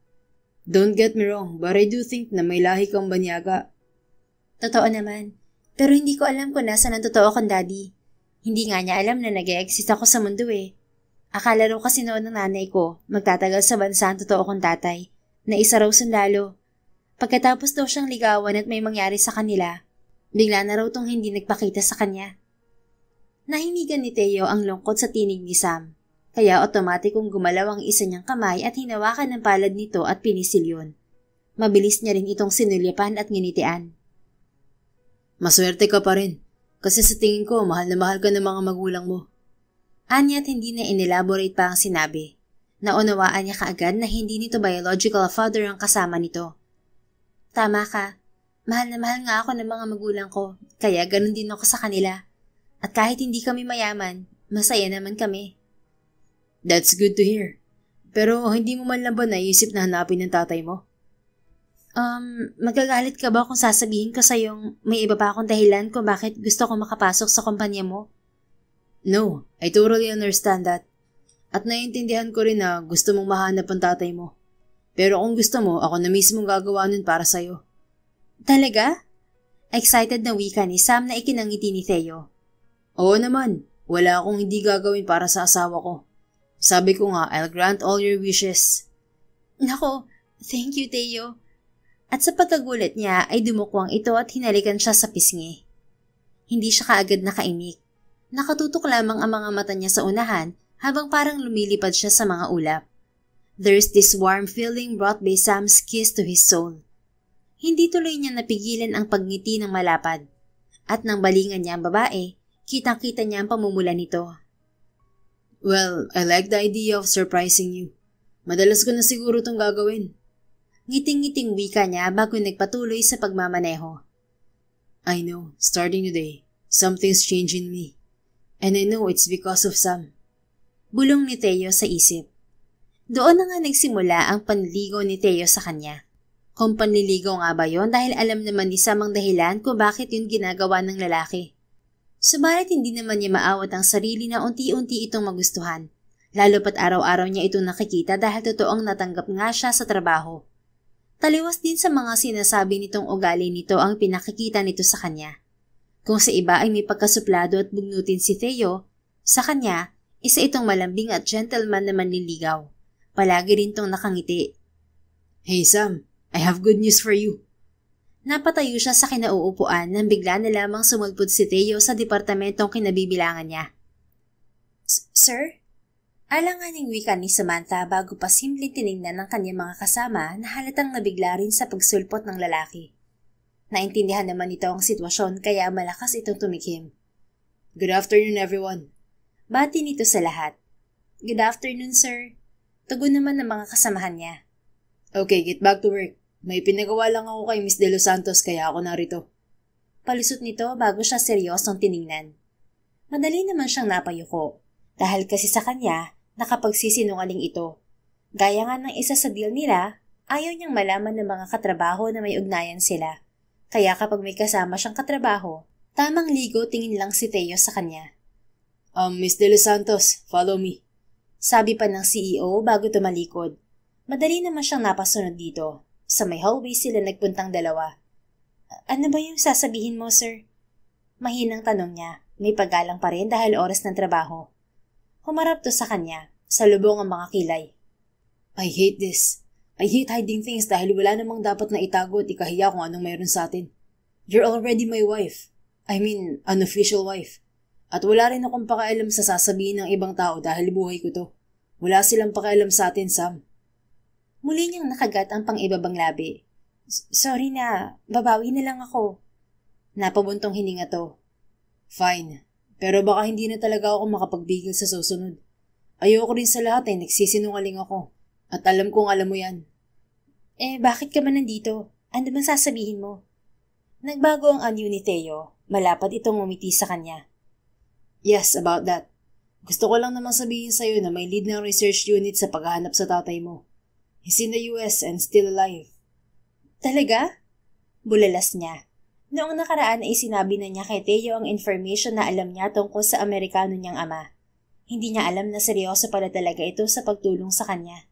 Don't get me wrong, but I do think na may lahi kang banyaga. Totoo naman. Pero hindi ko alam kung nasa ng totoo kong daddy. Hindi nga niya alam na nag-e-exist ako sa mundo eh. Akala raw kasi noon ng nanay ko, magtatagal sa bansa ang totoo kong tatay, na isa raw sundalo. Pagkatapos daw siyang ligawan at may mangyari sa kanila, bigla na raw tong hindi nagpakita sa kanya. Nahinigan ni Teo ang lungkot sa tinig ni Sam, kaya otomatikong gumalaw ang isa niyang kamay at hinawakan ng palad nito at pinisil yun. Mabilis niya rin itong sinulyapan at nginitian. Maswerte ka pa rin, kasi sa tingin ko mahal na mahal ka ng mga magulang mo. Anya't hindi na inelaborate pa ang sinabi. Naunawaan niya kaagad na hindi nito biological father ang kasama nito. Tama ka. Mahal na mahal nga ako ng mga magulang ko, kaya ganun din ako sa kanila. At kahit hindi kami mayaman, masaya naman kami. That's good to hear. Pero hindi mo man lang ba naisip na hanapin ng tatay mo? Magagalit ka ba kung sasabihin ko sa'yong may iba pa akong dahilan kung bakit gusto ko makapasok sa kumpanya mo? No, I totally understand that. At naiintindihan ko rin na gusto mong mahanap ang tatay mo. Pero kung gusto mo, ako na mismong gagawa nun para sa'yo. Talaga? Excited na wika ni Sam na ikinangiti ni Theo. Oo naman, wala akong hindi gagawin para sa asawa ko. Sabi ko nga, I'll grant all your wishes. Nako, thank you Theo. At sa pagkagulat niya ay dumukwang ito at hinalikan siya sa pisngi. Hindi siya kaagad nakainik. Nakatutok lamang ang mga mata niya sa unahan habang parang lumilipad siya sa mga ulap. There's this warm feeling brought by Sam's kiss to his soul. Hindi tuloy niya napigilan ang pagngiti ng malapad. At nang balingan niya ang babae, kitang-kita niya ang pamumula nito. Well, I like the idea of surprising you. Madalas ko na siguro itong gagawin. Ngiting-ngiting wika niya bago nagpatuloy sa pagmamaneho. I know, starting today, something's changing me. And I know it's because of Sam. Bulong ni Theo sa isip. Doon na nga nagsimula ang panliligaw ni Theo sa kanya. Kung panliligaw nga ba yon dahil alam naman ni Sam ang dahilan kung bakit yun ginagawa ng lalaki. Subalit hindi naman niya maawat ang sarili na unti-unti itong magustuhan. Lalo pat araw-araw niya itong nakikita dahil totoong natanggap nga siya sa trabaho. Taliwas din sa mga sinasabi nitong ugali nito ang pinakikita nito sa kanya. Kung sa iba ay may pagkasuplado at bugnutin si Theo, sa kanya, isa itong malambing at gentleman na manliligaw. Palagi rin tong nakangiti. Hey Sam, I have good news for you. Napatayo siya sa kinauupuan nang bigla na lamang sumulpot si Teo sa departamentong kinabibilangan niya. Sir? Alanganing wika ni Samantha bago pa simpleng tiningnan ng kanyang mga kasama na halatang nabigla rin sa pagsulpot ng lalaki. Naintindihan naman ito ang sitwasyon kaya malakas itong tumikim. Good afternoon, everyone. Bati nito sa lahat. Good afternoon, sir. Tugon naman ng mga kasamahan niya. Okay, get back to work. May pinagawa lang ako kay Miss De Los Santos kaya ako narito. Palusot nito bago siya seryosong tiningnan. Madali naman siyang napayuko dahil kasi sa kanya nakapagsisinungaling ito. Gaya nga ng isa sa deal nila, ayaw niyang malaman ng mga katrabaho na may ugnayan sila. Kaya kapag may kasama siyang katrabaho, tamang ligo tingin lang si Teo sa kanya. Miss De Los Santos, follow me. Sabi pa ng CEO bago tumalikod. Madali naman siyang napasunod dito. Sa may hallway sila nagpuntang dalawa. Ano ba yung sasabihin mo, sir? Mahinang tanong niya. May paggalang pa rin dahil oras ng trabaho. Humarap to sa kanya. Salubong ang mga kilay. I hate this. I hate hiding things dahil wala namang dapat na itago at ikahiya kung anong mayroon sa atin. You're already my wife. I mean, unofficial wife. At wala rin akong pakialam sa sasabihin ng ibang tao dahil buhay ko to. Wala silang pakialam sa atin, Sam. Muli niyang nakagat ang pang-ibabang labi. Sorry na, babawi na lang ako. Napabuntong hininga to. Fine, pero baka hindi na talaga ako makapagbigil sa susunod. Ayoko rin sa lahat nagsisinungaling ako. At alam kong alam mo yan. Bakit ka ba nandito? Ano bang sasabihin mo? Nagbago ang anyo ni Teo. Malapad itong umiti sa kanya. Yes, about that. Gusto ko lang naman sabihin sa'yo na may lead ng research unit sa paghahanap sa tatay mo. He's in the US and still alive. Talaga? Bulalas niya. Noong nakaraan ay sinabi na niya kay Teo ang information na alam niya tungkol sa Amerikano niyang ama. Hindi niya alam na seryoso pala talaga ito sa pagtulong sa kanya.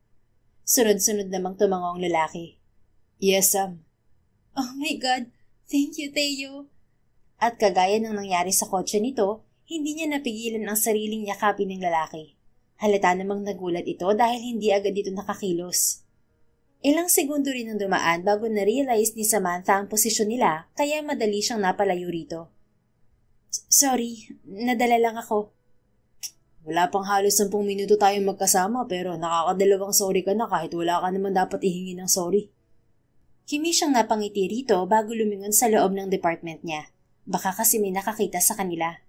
Sunod-sunod namang tumangong lalaki. Yes, Sam. Oh my God! Thank you, Teo! At kagaya ng nangyari sa kotse nito, hindi niya napigilan ang sariling yakapin ng lalaki. Halata namang nagulat ito dahil hindi agad dito nakakilos. Ilang segundo rin ang dumaan bago na-realize ni Samantha ang posisyon nila kaya madali siyang napalayo rito. Sorry, nadala lang ako. Wala pang halos 10 minuto tayong magkasama pero nakakadalawang sorry ka na kahit wala ka naman dapat ihingi ng sorry. Kimi siyang napangiti rito bago lumingon sa loob ng department niya. Baka kasi may nakakita sa kanila.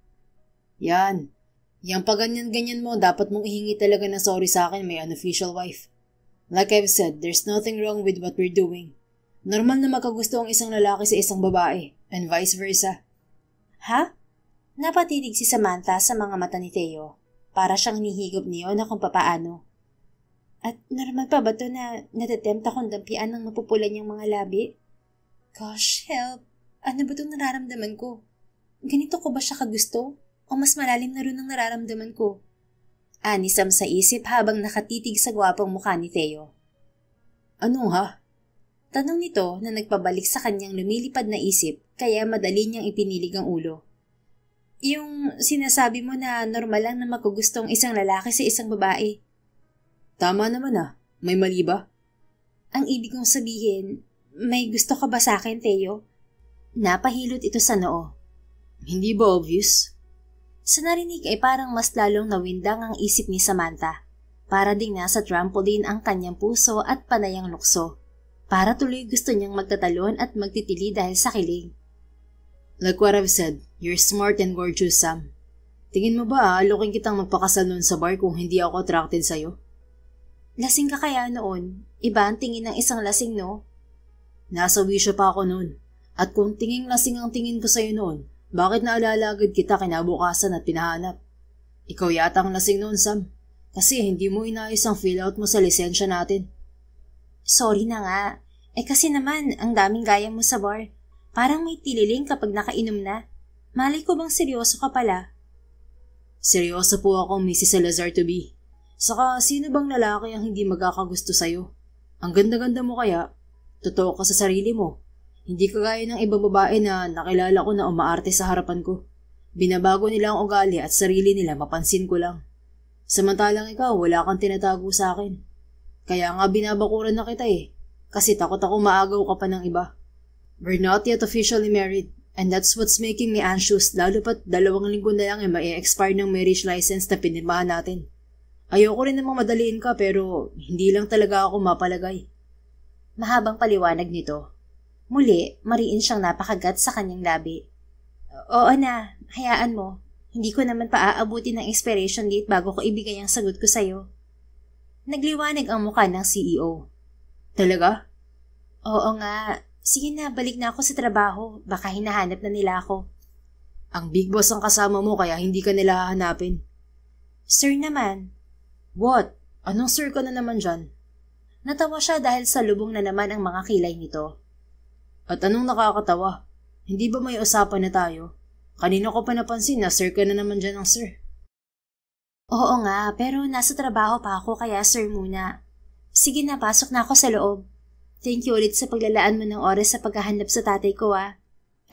Yan. Yang paganyan-ganyan mo, dapat mong ihingi talaga ng sorry sa akin, may unofficial wife. Like I've said, there's nothing wrong with what we're doing. Normal na magkagusto ang isang lalaki sa isang babae, and vice versa. Ha? Napatitig si Samantha sa mga mata ni Teo. Para siyang nihigop niyo na kung papaano. At normal pa ba to na natatempt akong dampian ng mapupulan niyang mga labi? Gosh, help! Ano ba itong nararamdaman ko? Ganito ko ba siya kagusto? O mas malalim na rin ang nararamdaman ko? Ani Sam sa isip habang nakatitig sa gwapong mukha ni Teo. Ano ha? Tanong nito na nagpabalik sa kanyang lumilipad na isip kaya madali niyang ipinilig ang ulo. Yung sinasabi mo na normal lang na magugustong isang lalaki sa isang babae. Tama naman ah. May mali ba? Ang ibig kong sabihin, may gusto ka ba sa akin, Teo? Napahilot ito sa noo. Hindi ba obvious? Sa narinig ay parang mas lalong nawindang ang isip ni Samantha. Para ding nasa trampoline ang kanyang puso at panayang lukso. Para tuloy gusto niyang magtatalon at magtitili dahil sa kilig. Like what I've said, you're smart and gorgeous, Sam. Tingin mo ba alokin kitang magpakasal noon sa bar kung hindi ako attracted sa'yo? Lasing ka kaya noon? Iba ang tingin ng isang lasing, no? Nasa wisyo pa ako noon. At kung tinging lasing ang tingin ko sa'yo noon, bakit naalala agad kita kinabukasan at pinahanap? Ikaw yata ang lasing noon, Sam. Kasi hindi mo inayos ang fill-out mo sa lisensya natin. Sorry na nga. Kasi naman, ang daming gaya mo sa bar. Parang may tililing kapag nakainom na. Malay ko bang seryoso ka pala? Seryoso po ako, Mrs. Salazar to be. Saka, sino bang lalaki ang hindi magkakagusto sa'yo? Ang ganda-ganda mo kaya. Totoo ka sa sarili mo. Hindi kagaya ng ibang babae na nakilala ko na umaarte sa harapan ko. Binabago nila ang ugali at sarili nila mapansin ko lang. Samantalang ikaw, wala kang tinatago sa akin. Kaya nga binabakuran na kita eh. Kasi takot ako maagaw ka pa ng iba. We're not yet officially married, and that's what's making me anxious lalo pat 2 linggo na lang ma-expire ng marriage license na pinirmahan natin. Ayoko rin namang madaliin ka pero hindi lang talaga ako mapalagay. Mahabang paliwanag nito. Muli, mariin siyang napakagat sa kanyang labi. Oo na, hayaan mo. Hindi ko naman paaabuti ng expiration date bago ko ibigay ang sagot ko sa'yo. Nagliwanag ang mukha ng CEO. Talaga? Oo nga. Sige na, balik na ako sa trabaho. Baka hinahanap na nila ako. Ang big boss ang kasama mo kaya hindi ka nila hahanapin. Sir naman. What? Anong sir ka na naman dyan? Natawa siya dahil sa lubong na naman ang mga kilay nito. At anong nakakatawa? Hindi ba may usapan na tayo? Kanina ko pa napansin na sir ka na naman dyan ang sir. Oo nga, pero nasa trabaho pa ako kaya sir muna. Sige na, pasok na ako sa loob. Thank you ulit sa paglalaan mo ng oras sa paghahanap sa tatay ko I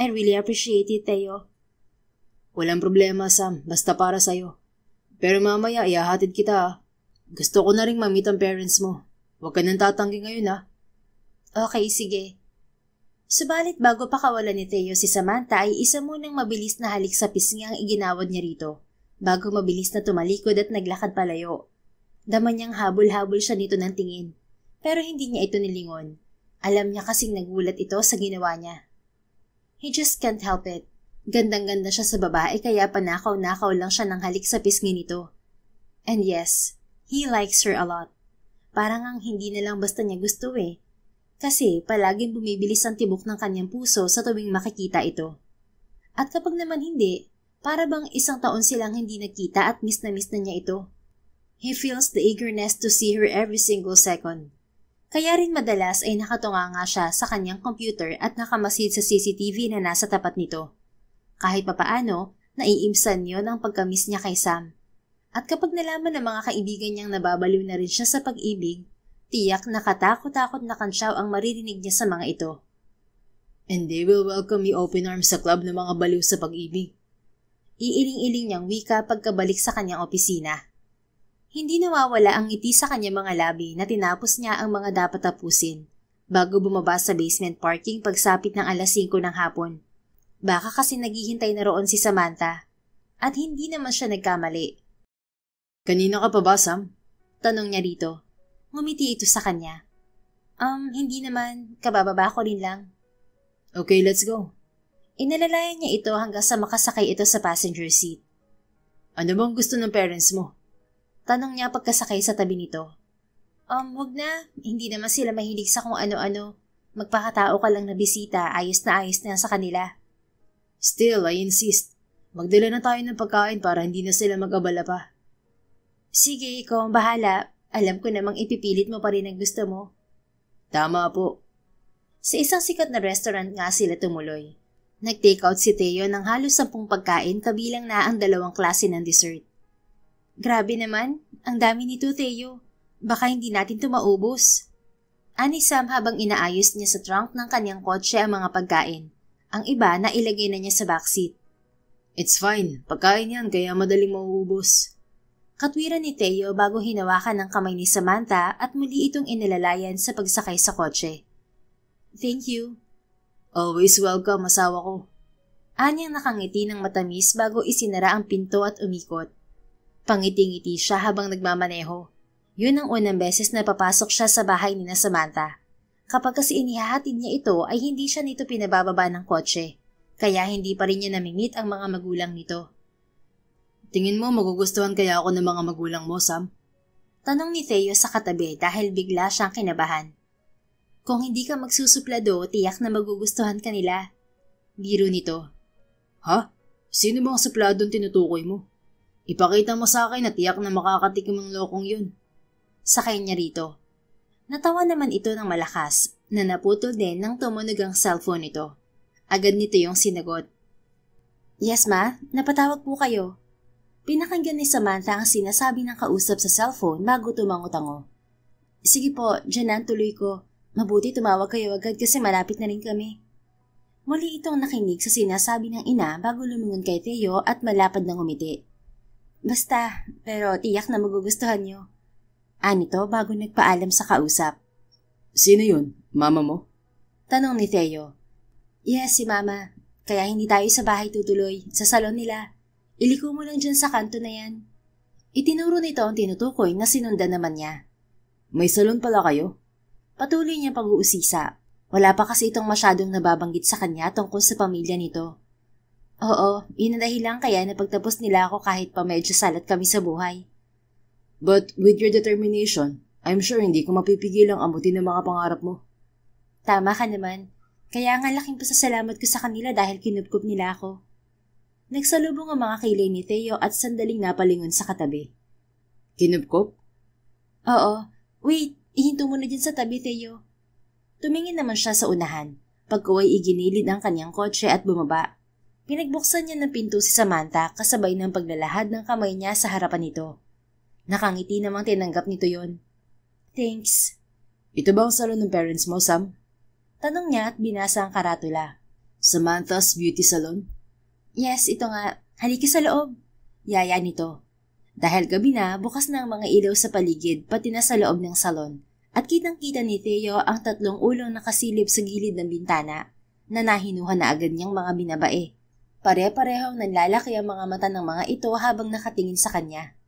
really appreciate it, Teo. Walang problema, Sam. Basta para sa'yo. Pero mamaya, ihahatid kita. Gusto ko na rin ma-meet ang parents mo. Huwag ka nang tatanggi ngayon Okay, sige. Subalit bago pa kawalan ni Teo si Samantha ay isa munang mabilis na halik sa pisngi ang iginawad niya rito, bago mabilis na tumalikod at naglakad palayo. Dama niyang habol-habol siya nito ng tingin, pero hindi niya ito nilingon. Alam niya kasing nagulat ito sa ginawa niya. He just can't help it. Gandang-ganda siya sa babae kaya panakaw-nakaw lang siya ng halik sa pisngi nito. And yes, he likes her a lot. Parang ang hindi na lang basta niya gusto Kasi palaging bumibilis ang tibok ng kanyang puso sa tuwing makikita ito. At kapag naman hindi, para bang 1 taon silang hindi nagkita at miss na niya ito. He feels the eagerness to see her every single second. Kaya rin madalas ay nakatunganga siya sa kanyang computer at nakamasid sa CCTV na nasa tapat nito. Kahit papaano, naiimsan yon ang pagkamiss niya kay Sam. At kapag nalaman ng mga kaibigan niyang nababaliw na rin siya sa pag-ibig, tiyak na katakot-takot na kansyaw ang maririnig niya sa mga ito. And they will welcome me open arms sa club ng mga baliw sa pag-ibig. Iiling-iling niyang wika pagkabalik sa kanyang opisina. Hindi nawawala ang ngiti sa kanyang mga labi na tinapos niya ang mga dapat tapusin bago bumaba sa basement parking pagsapit ng 5:00 ng hapon. Baka kasi naghihintay na roon si Samantha at hindi naman siya nagkamali. Kanina ka pa ba, Sam? Tanong niya rito. Ngumiti ito sa kanya. Hindi naman. Kabababa ko rin lang. Okay, let's go. Inalalayan niya ito hanggang sa makasakay ito sa passenger seat. Ano bang gusto ng parents mo? Tanong niya pagkasakay sa tabi nito. Wag na. Hindi naman sila mahilig sa kung ano-ano. Magpakatao ka lang na bisita. Ayos na sa kanila. Still, I insist. Magdala na tayo ng pagkain para hindi na sila mag-abala pa. Sige, ikaw ang bahala. Alam ko namang ipipilit mo pa rin ang gusto mo. Tama po. Sa isang sikat na restaurant nga sila tumuloy. Nag-take out si Teo ng halos 10 pagkain kabilang na ang 2 klase ng dessert. Grabe naman, ang dami nito Teo. Baka hindi natin ito maubos. Ani Sam habang inaayos niya sa trunk ng kanyang kotse ang mga pagkain. Ang iba na ilagay na niya sa backseat. It's fine, pagkain yan kaya madaling mauubos. Katwiran ni Teo bago hinawakan ng kamay ni Samantha at muli itong inilalayan sa pagsakay sa kotse. Thank you. Always welcome, asawa ko. Anyang nakangiti ng matamis bago isinara ang pinto at umikot. Pangiti-ngiti siya habang nagmamaneho. Yun ang unang beses na papasok siya sa bahay ni na Samantha. Kapag kasi inihahatid niya ito ay hindi siya nito pinabababa ng kotse, kaya hindi pa rin niya namimit ang mga magulang nito. Tingin mo magugustuhan kaya ako ng mga magulang mo, Sam? Tanong ni Teo sa katabi dahil bigla siyang kinabahan. Kung hindi ka magsusuplado, tiyak na magugustuhan ka nila. Biro nito. Ha? Sino bang supladong tinutukoy mo? Ipakita mo sa akin na tiyak na makakatikim ang lokong yun. Sakay niya rito. Natawa naman ito ng malakas na naputol din ng tumunog ang cellphone nito. Agad nito yung sinagot. Yes ma, napatawag po kayo. Pinakinggan ni Samantha ang sinasabi ng kausap sa cellphone bago tumango-tango. Sige po, dyan na tuloy ko. Mabuti tumawag kayo agad kasi malapit na rin kami. Muli itong nakinig sa sinasabi ng ina bago lumingon kay Teo at malapad na ngumiti. Basta, pero tiyak na magugustuhan niyo. Anito bago nagpaalam sa kausap. Sino yun? Mama mo? Tanong ni Teo. Yes, si Mama. Kaya hindi tayo sa bahay tutuloy, sa salon nila. Iliko mo lang dyan sa kanto na yan. Itinuro nito ang tinutukoy na sinundan naman niya. May salon pala kayo? Patuloy niya pag-uusisa. Wala pa kasi itong masyadong nababanggit sa kanya tungkol sa pamilya nito. Oo, yun ang dahilan kaya napagtapos nila ako kahit pa medyo salat kami sa buhay. But with your determination, I'm sure hindi ko mapipigilang amutin ang mga pangarap mo. Tama ka naman. Kaya nga laking pasasalamat ko sa kanila dahil kinupkup nila ako. Nagsalubong ang mga kilay ni Theo at sandaling napalingon sa katabi. Kinupkup? Oo. Wait, ihinto mo na dyan sa tabi, Theo. Tumingin naman siya sa unahan. Pagkaway iginilid ang kanyang kotse at bumaba. Pinagbuksan niya ng pinto si Samantha kasabay ng paglalahad ng kamay niya sa harapan nito. Nakangiti namang tinanggap nito yon. Thanks. Ito ba ang salon ng parents mo, Sam? Tanong niya at binasa ang karatula. Samantha's Beauty Salon? Yes, ito nga. Halika sa loob. Yaya nito. Dahil gabi na, bukas na ang mga ilaw sa paligid pati na sa loob ng salon. At kitang-kita ni Theo ang 3 ulong nakasilip sa gilid ng bintana na nahinuhan na agad niyang mga binabae. Pare-parehong nanlalaki ang mga mata ng mga ito habang nakatingin sa kanya.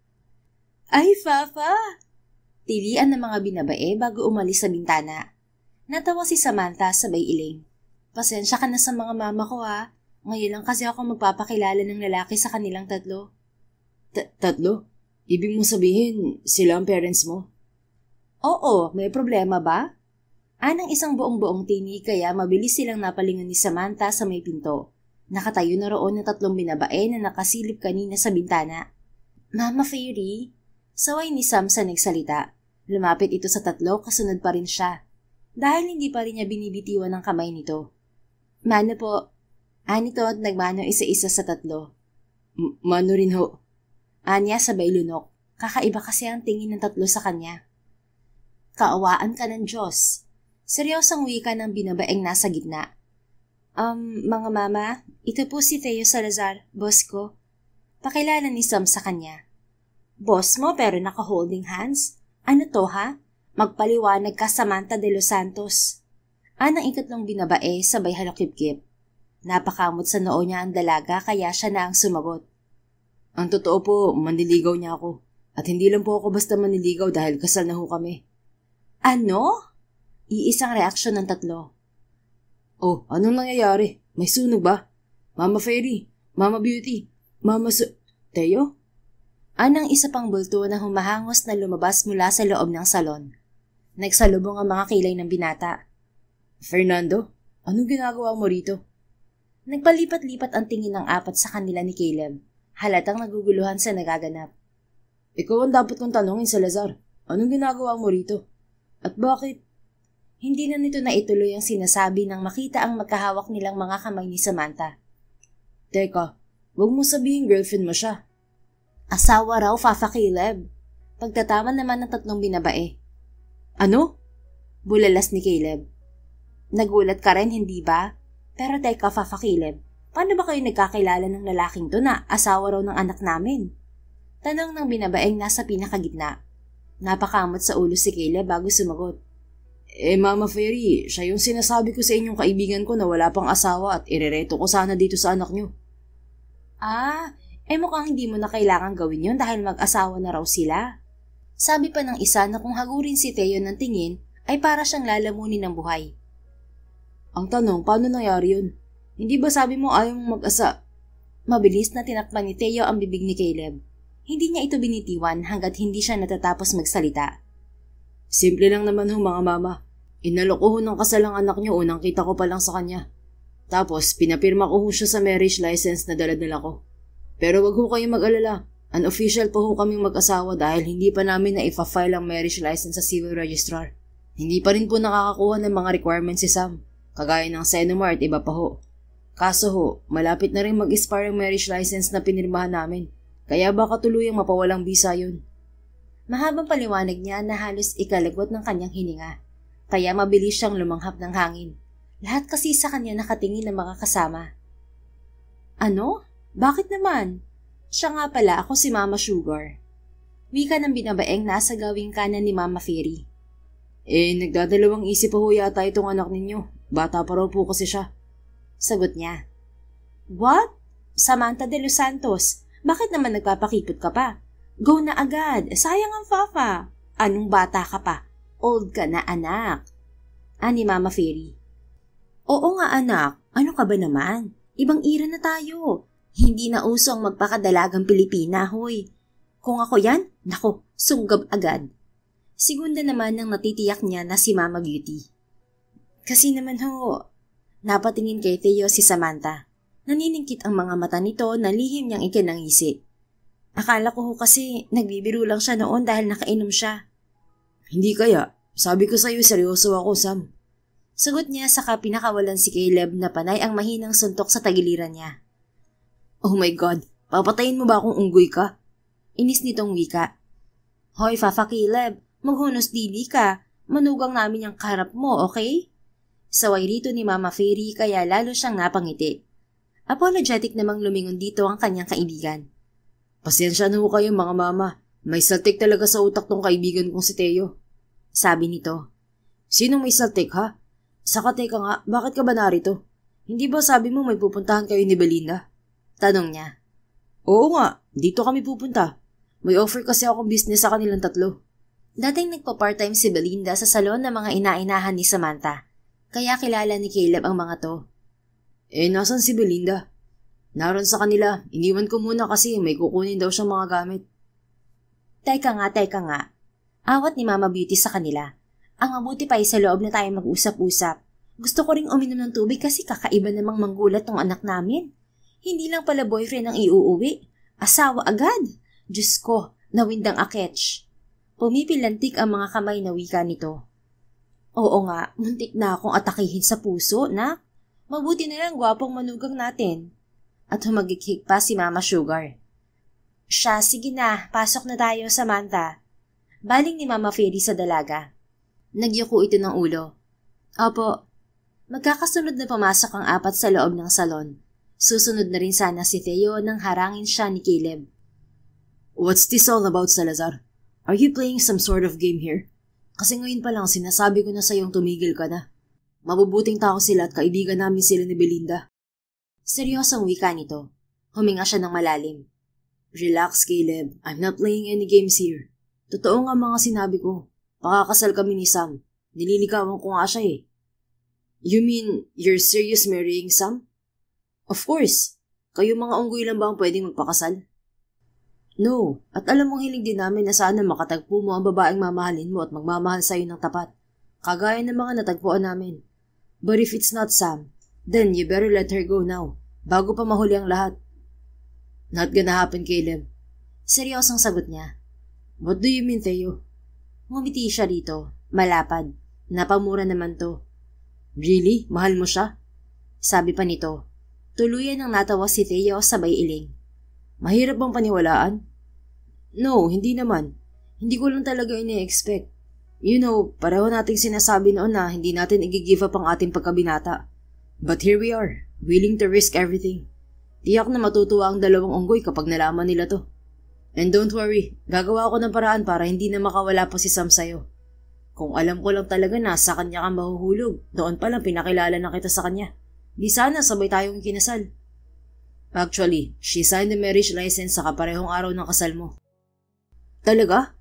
Ay, Fafa! Tilian ng mga binabae bago umalis sa bintana. Natawa si Samantha sabay iling. Pasensya ka na sa mga mama ko ha. Ngayon lang kasi ako magpapakilala ng lalaki sa kanilang 3. 3? Ibig mo sabihin, sila ang parents mo? Oo, may problema ba? Anang isang buong-buong tinig kaya mabilis silang napalingon ni Samantha sa may pinto. Nakatayo na roon ng 3 binabae na nakasilip kanina sa bintana. Mama Fairy? Saway ni Sam sa nagsalita. Lumapit ito sa 3 kasunod pa rin siya. Dahil hindi pa rin niya binibitiwan ng kamay nito. Mano po. Anito at nagmano isa-isa sa 3. Mano rin ho. Anya sabay lunok. Kakaiba kasi ang tingin ng 3 sa kanya. Kaawaan ka ng Diyos. Seryosang wika ng binabaeng nasa gitna. Mga mama, ito po si Theo Salazar, boss ko. Pakilala ni Sam sa kanya. Boss mo pero naka-holding hands? Ano to ha? Magpaliwanag ka, Samantha de los Santos. Anang 3 binabae sabay halakip-kip. Napakamot sa noo niya ang dalaga kaya siya na ang sumagot. Ang totoo po, manliligaw niya ako. At hindi lang po ako basta manliligaw dahil kasal na ho kami. Ano? Iisang reaksyon ng 3. Oh, anong nangyayari? May sunog ba? Mama Fairy, Mama Beauty, Theo? Anang isa pang bulto na humahangos na lumabas mula sa loob ng salon. Nagsalubong ang mga kilay ng binata. Fernando, anong ginagawa mo rito? Nagpalipat-lipat ang tingin ng 4 sa kanila ni Caleb. Halatang naguguluhan sa nagaganap. Ikaw ang dapat kong tanungin, Salazar. Anong ginagawa mo rito? At bakit? Hindi na nito naituloy ang sinasabi nang makita ang magkahawak nilang mga kamay ni Samantha. Teka, wag mo sabihin girlfriend mo siya. Asawa raw, Fafa Caleb. Pagtatama naman ng 3 binabae. Ano? Bulalas ni Caleb. Nagulat ka rin, hindi ba? Pero teka, Fafa Caleb, paano ba kayo nagkakilala ng lalaking to na asawa raw ng anak namin? Tanong ng binabaeng nasa pinakagitna. Napakamot sa ulo si Caleb bago sumagot. Mama Fairy, siya yung sinasabi ko sa inyong kaibigan ko na wala pang asawa at irereto ko sana dito sa anak nyo. Mukhang hindi mo na kailangan gawin yun dahil mag-asawa na raw sila. Sabi pa ng isa na kung hagurin si Theo ng tingin ay para siyang lalamunin ng buhay. Ang tanong, paano nangyari yun? Hindi ba sabi mo ayaw mong mag-asa? Mabilis na tinakpan ni Theo ang bibig ni Caleb. Hindi niya ito binitiwan hanggat hindi siya natatapos magsalita. Simple lang naman ho mga mama. Inalok ko ho ng kasal ang anak niyo unang kita ko pa lang sa kanya. Tapos pinapirma ko ho siya sa marriage license na dala-dala ko. Pero wag ho kayong mag-alala. Unofficial pa ho kaming mag-asawa dahil hindi pa namin na ipa-file ang marriage license sa civil registrar. Hindi pa rin po nakakakuha ng mga requirements si Sam, kagaya ng Senomar at iba pa ho. Kaso ho, malapit na rin mag-expire ang marriage license na pinirmahan namin, kaya baka tuluyang mapawalang bisa yun. Mahabang paliwanag niya na halos ikalagot ng kanyang hininga, kaya mabilis siyang lumanghap ng hangin. Lahat kasi sa kanya nakatingin ng mga kasama. Ano? Bakit naman? Siya nga pala, ako si Mama Sugar. Wika ng binabaeng nasa gawing kanan ni Mama Fairy. Nagdadalawang isip pa ho yata itong anak ninyo. Bata pa raw po kasi siya. Sagot niya. What? Samantha de los Santos, bakit naman nagpapakipot ka pa? Go na agad, sayang ang Fafa. Anong bata ka pa? Old ka na anak. Ani Mama Fairy. Oo nga anak, ano ka ba naman? Ibang ira na tayo. Hindi na uso ang magpakadalagang Pilipina, hoy. Kung ako yan, nako, sunggab agad. Segunda naman nang natitiyak niya na si Mama Beauty. Kasi naman ho, napatingin kay Theo si Samantha. Naniningkit ang mga mata nito na lihim niyang ikinangisi. Akala ko ho kasi nagbibiro lang siya noon dahil nakainom siya. Hindi kaya, sabi ko sa'yo seryoso ako, Sam. Sagot niya saka pinakawalan si Caleb na panay ang mahinang suntok sa tagiliran niya. Oh my God, papatayin mo ba akong unggoy ka? Inis nitong wika. Hoy, Fafa Caleb, maghunos dili ka. Manugang namin yung kaharap mo, okay? Saway rito ni Mama Fairy kaya lalo siyang napangiti. Apologetic namang lumingon dito ang kanyang kaibigan. Pasensya na ho kayo mga mama. May saltik talaga sa utak tong kaibigan kong si Theo. Sabi nito. Sinong may saltik ha? Saka teka nga, bakit ka ba narito? Hindi ba sabi mo may pupuntahan kayo ni Belinda? Tanong niya. Oo nga, dito kami pupunta. May offer kasi akong business sa kanilang tatlo. Dating nagpa-part-time si Belinda sa salon ng mga ina-inahan ni Samantha. Kaya kilala ni Caleb ang mga to. Nasan si Belinda? Naroon sa kanila, iniwan ko muna kasi may kukunin daw siyang mga gamit. Teka nga. Awat ni Mama Beauty sa kanila. Ang mabuti pa ay sa loob na tayo mag-usap-usap. Gusto ko ring uminom ng tubig kasi kakaiba namang manggulat tong anak namin. Hindi lang pala boyfriend ang iuuwi. Asawa agad. Diyos ko, nawindang aketch. Pumipilantik ang mga kamay na wika nito. Oo nga, muntik na akong atakihin sa puso, nak. Mabuti na lang gwapong manugang natin. At humagikik pa si Mama Sugar. Siya, sige na, pasok na tayo, Samantha. Baling ni Mama Fairy sa dalaga. Nagyuko ito ng ulo. Opo. Magkakasunod na pumasok ang apat sa loob ng salon. Susunod na rin sana si Theo nang harangin siya ni Caleb. What's this all about, Salazar? Are you playing some sort of game here? Kasi ngayon pa lang sinasabi ko na sa'yong tumigil ka na. Mabubuting tao sila at kaibigan namin sila ni Belinda. Seryosong wika nito. Huminga siya ng malalim. Relax, Caleb. I'm not playing any games here. Totoo nga mga sinabi ko. Pakakasal kami ni Sam. Nililigawan ko nga siya eh. You mean, you're serious marrying Sam? Of course. Kayo mga unggoy lang ba ang pwedeng magpakasal? No, at alam mong hiling din namin na sana makatagpo mo ang babaeng mamahalin mo at magmamahal sa'yo ng tapat. Kagaya ng mga natagpuan namin. But if it's not Sam, then you better let her go now, bago pa mahuli ang lahat. Not gonna happen, Caleb. Seryosong sagot niya. What do you mean, Theo? Ngumiti siya rito, malapad. Napamura naman to. Really? Mahal mo siya? Sabi pa nito. Tuluyan ang natawa si Theo sabay iling. Mahirap bang paniwalaan? No, hindi naman. Hindi ko lang talaga ini-expect. You know, pareho nating sinasabi noon na hindi natin i-give up ang ating pagkabinata. But here we are, willing to risk everything. Tiyak na matutuwa ang dalawang unggoy kapag nalaman nila to. And don't worry, gagawa ko ng paraan para hindi na makawala pa si Sam sa'yo. Kung alam ko lang talaga na sa kanya kang mahuhulog, doon pa lang pinakilala na kita sa kanya. Di sana sabay tayong kinasal. Actually, she signed the marriage license sa kaparehong araw ng kasal mo. Talaga?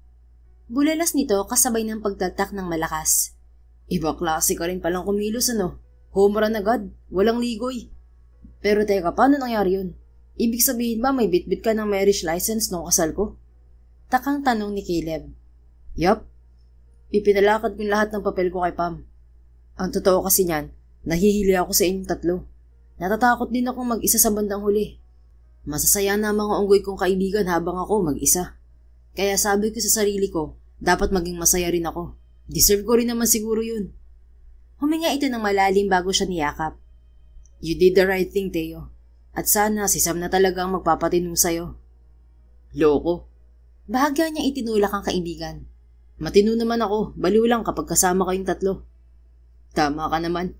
Bulalas nito kasabay ng pagtatak ng malakas. Iba klase ka rin palang kumilos ano. Home run agad, walang ligoy. Pero teka, paano nangyari yun? Ibig sabihin ba may bitbit ka ng marriage license nung kasal ko? Takang tanong ni Caleb. Yup. Ipinalakad ko lahat ng papel ko kay Pam. Ang totoo kasi niyan, nahihili ako sa inyong tatlo. Natatakot din akong mag-isa sa bandang huli. Masasaya na ang mga unggoy kong kaibigan habang ako mag-isa. Kaya sabi ko sa sarili ko, dapat maging masaya rin ako. Deserve ko rin naman siguro yun. Huminga ito ng malalim bago siya niyakap. You did the right thing, Theo. At sana si Sam na talaga ang magpapatinong sa'yo. Loko. Bahagya niyang itinulak ang kaibigan. Matino naman ako, baliw lang kapag kasama kayong tatlo. Tama ka naman.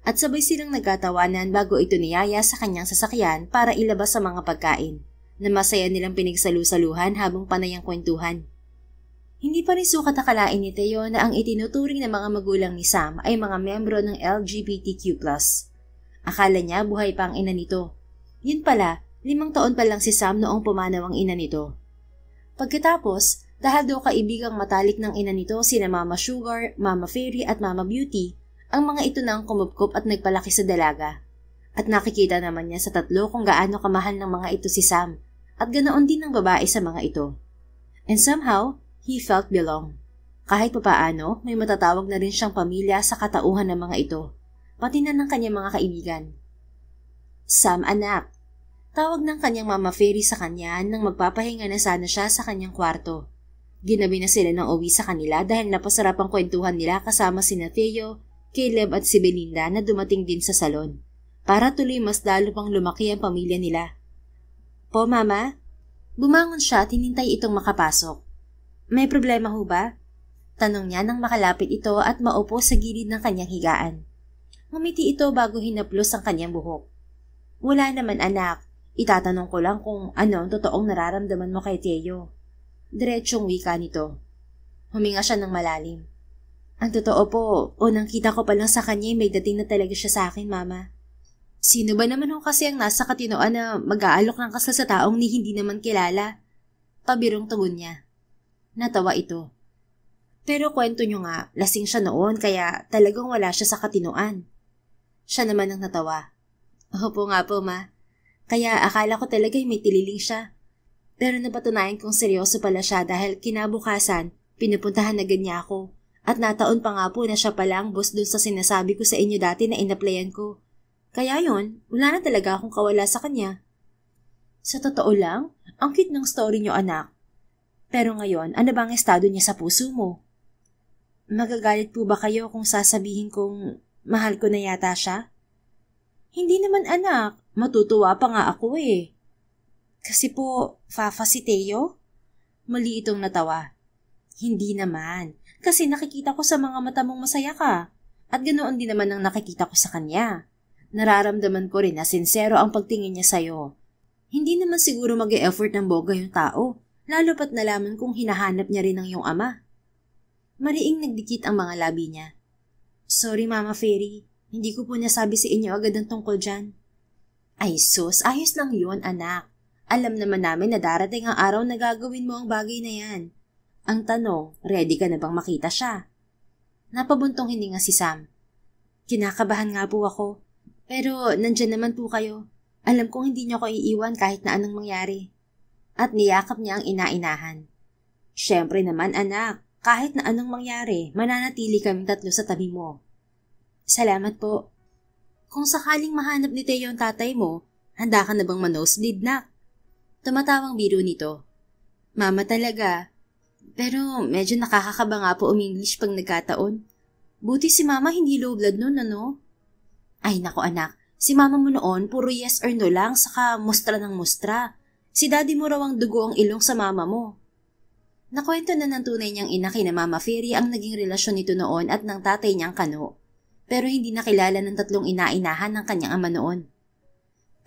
At sabay silang nagkatawanan bago ito niyaya sa kanyang sasakyan para ilabas sa mga pagkain na masaya nilang pinagsalusaluhan habang panay ang kwentuhan. Hindi pa rin sukat akalain ni Theo na ang itinuturing ng mga magulang ni Sam ay mga membro ng LGBTQ+. Akala niya buhay pa ang ina nito. Yun pala, 5 taon pa lang si Sam noong pumanaw ang ina nito. Pagkatapos, dahil daw kaibigang matalik ng ina nito sina Mama Sugar, Mama Fairy at Mama Beauty, ang mga ito na ang kumupkup at nagpalaki sa dalaga. At nakikita naman niya sa tatlo kung gaano kamahal ng mga ito si Sam, at ganoon din ng babae sa mga ito. And somehow, he felt belong. Kahit papaano, may matatawag na rin siyang pamilya sa katauhan ng mga ito, pati na ng kanyang mga kaibigan. Sam, anak. Tawag ng kanyang Mama Fairy sa kanya nang magpapahinga na sana siya sa kanyang kwarto. Ginabi na sila ng uwi sa kanila dahil napasarap ang kwentuhan nila kasama sina Theo, Caleb at si Belinda na dumating din sa salon, para tuloy mas lalo pang lumaki ang pamilya nila. Po, Mama? Bumangon siya at hinintay itong makapasok. May problema ho ba? Tanong niya nang makalapit ito at maupo sa gilid ng kanyang higaan. Ngumiti ito bago hinaplos ang kanyang buhok. Wala naman, anak. Itatanong ko lang kung ano ang totoong nararamdaman mo kay Theo. Diretsyong wika nito. Huminga siya ng malalim. Ang totoo po, unang kita ko pa lang sa kanya may dating na talaga siya sa akin, Mama. Sino ba naman ho kasi ang nasa katinoan na mag-aalok ng kasal sa taong ni hindi naman kilala? Pabirong tugon niya. Natawa ito. Pero kwento nyo nga, lasing siya noon kaya talagang wala siya sa katinoan. Siya naman ang natawa. Opo nga po, Ma. Kaya akala ko talaga'y may tililing siya. Pero napatunayan kong seryoso pala siya dahil kinabukasan, pinupuntahan na niya ako. At nataon pa nga po na siya pala ang boss dun sa sinasabi ko sa inyo dati na inaplayan ko. Kaya yun, wala na talaga akong kawala sa kanya. Sa totoo lang, ang cute ng story nyo, anak. Pero ngayon, ano bang estado niya sa puso mo? Magagalit po ba kayo kung sasabihin kong mahal ko na yata siya? Hindi naman, anak. Matutuwa pa nga ako eh. Kasi po, Fafa si Theo? Muli itong natawa. Hindi naman. Kasi nakikita ko sa mga mata mong masaya ka. At ganoon din naman ang nakikita ko sa kanya. Nararamdaman ko rin na sincero ang pagtingin niya sa'yo. Hindi naman siguro mag-e-effort ng boga yung tao, lalo pat nalaman kong hinahanap niya rin ang iyong ama. Mariing nagdikit ang mga labi niya. Sorry, Mama Fairy. Hindi ko po nasabi sa inyo agad ang tungkol dyan. Ay sus, ayos lang yun, anak. Alam naman namin na darating ang araw na gagawin mo ang bagay na yan. Ang tanong, ready ka na bang makita siya? Napabuntong hininga si Sam. Kinakabahan nga po ako. Pero nandyan naman po kayo. Alam kong hindi niyo ko iiwan kahit na anong mangyari. At niyakap niya ang ina-inahan. Siyempre naman, anak. Kahit na anong mangyari, mananatili kaming tatlo sa tabi mo. Salamat po. Kung sakaling mahanap ni Theo ang tatay mo, handa ka na bang ma-nosebleed, nak? Tumatawang biro nito. Mama talaga. Pero medyo nakakakaba nga po English pag nagkataon. Buti si Mama hindi low blood nun, ano? Ay nako anak, si Mama mo noon puro yes or no lang saka mustra ng mustra. Si Daddy mo raw ang dugo ang ilong sa Mama mo. Nakwento na ng tunay niyang ina kina Mama Fairy ang naging relasyon nito noon at ng tatay niyang Kano. Pero hindi nakilala ng tatlong ina-inahan ng kanyang ama noon.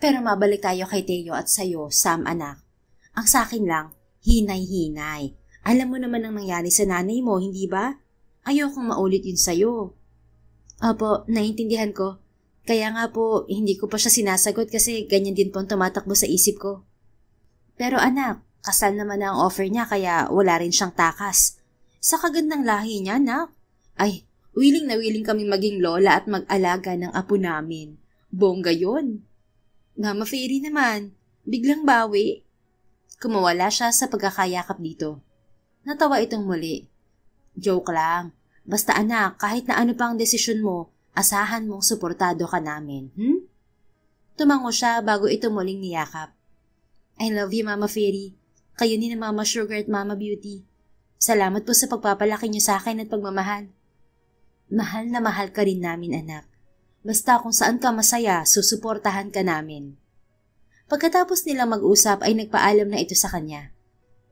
Pero mabalik tayo kay Theo at sayo, Sam anak. Ang sakin lang, hinay-hinay. Alam mo naman ang nangyari sa nanay mo, hindi ba? Ayokong maulit yun sa'yo. Opo, naiintindihan ko. Kaya nga po, hindi ko pa siya sinasagot kasi ganyan din po ang tumatakbo sa isip ko. Pero anak, kasal naman na ang offer niya kaya wala rin siyang takas. Sa kagandang lahi niya, anak. Ay, willing na willing kami maging lola at mag-alaga ng apo namin. Bongga yun. Mama Fairy naman, biglang bawi. Kumawala siya sa pagkakayakap dito. Natawa itong muli. Joke lang. Basta anak, kahit na ano pang desisyon mo, asahan mong suportado ka namin, Tumango siya bago ito muling niyakap. I love you, Mama Fairy. Kayo ni na Mama Sugar at Mama Beauty. Salamat po sa pagpapalaki niyo sa akin at pagmamahal. Mahal na mahal ka rin namin, anak. Basta kung saan ka masaya, susuportahan ka namin. Pagkatapos nila mag-usap ay nagpaalam na ito sa kanya.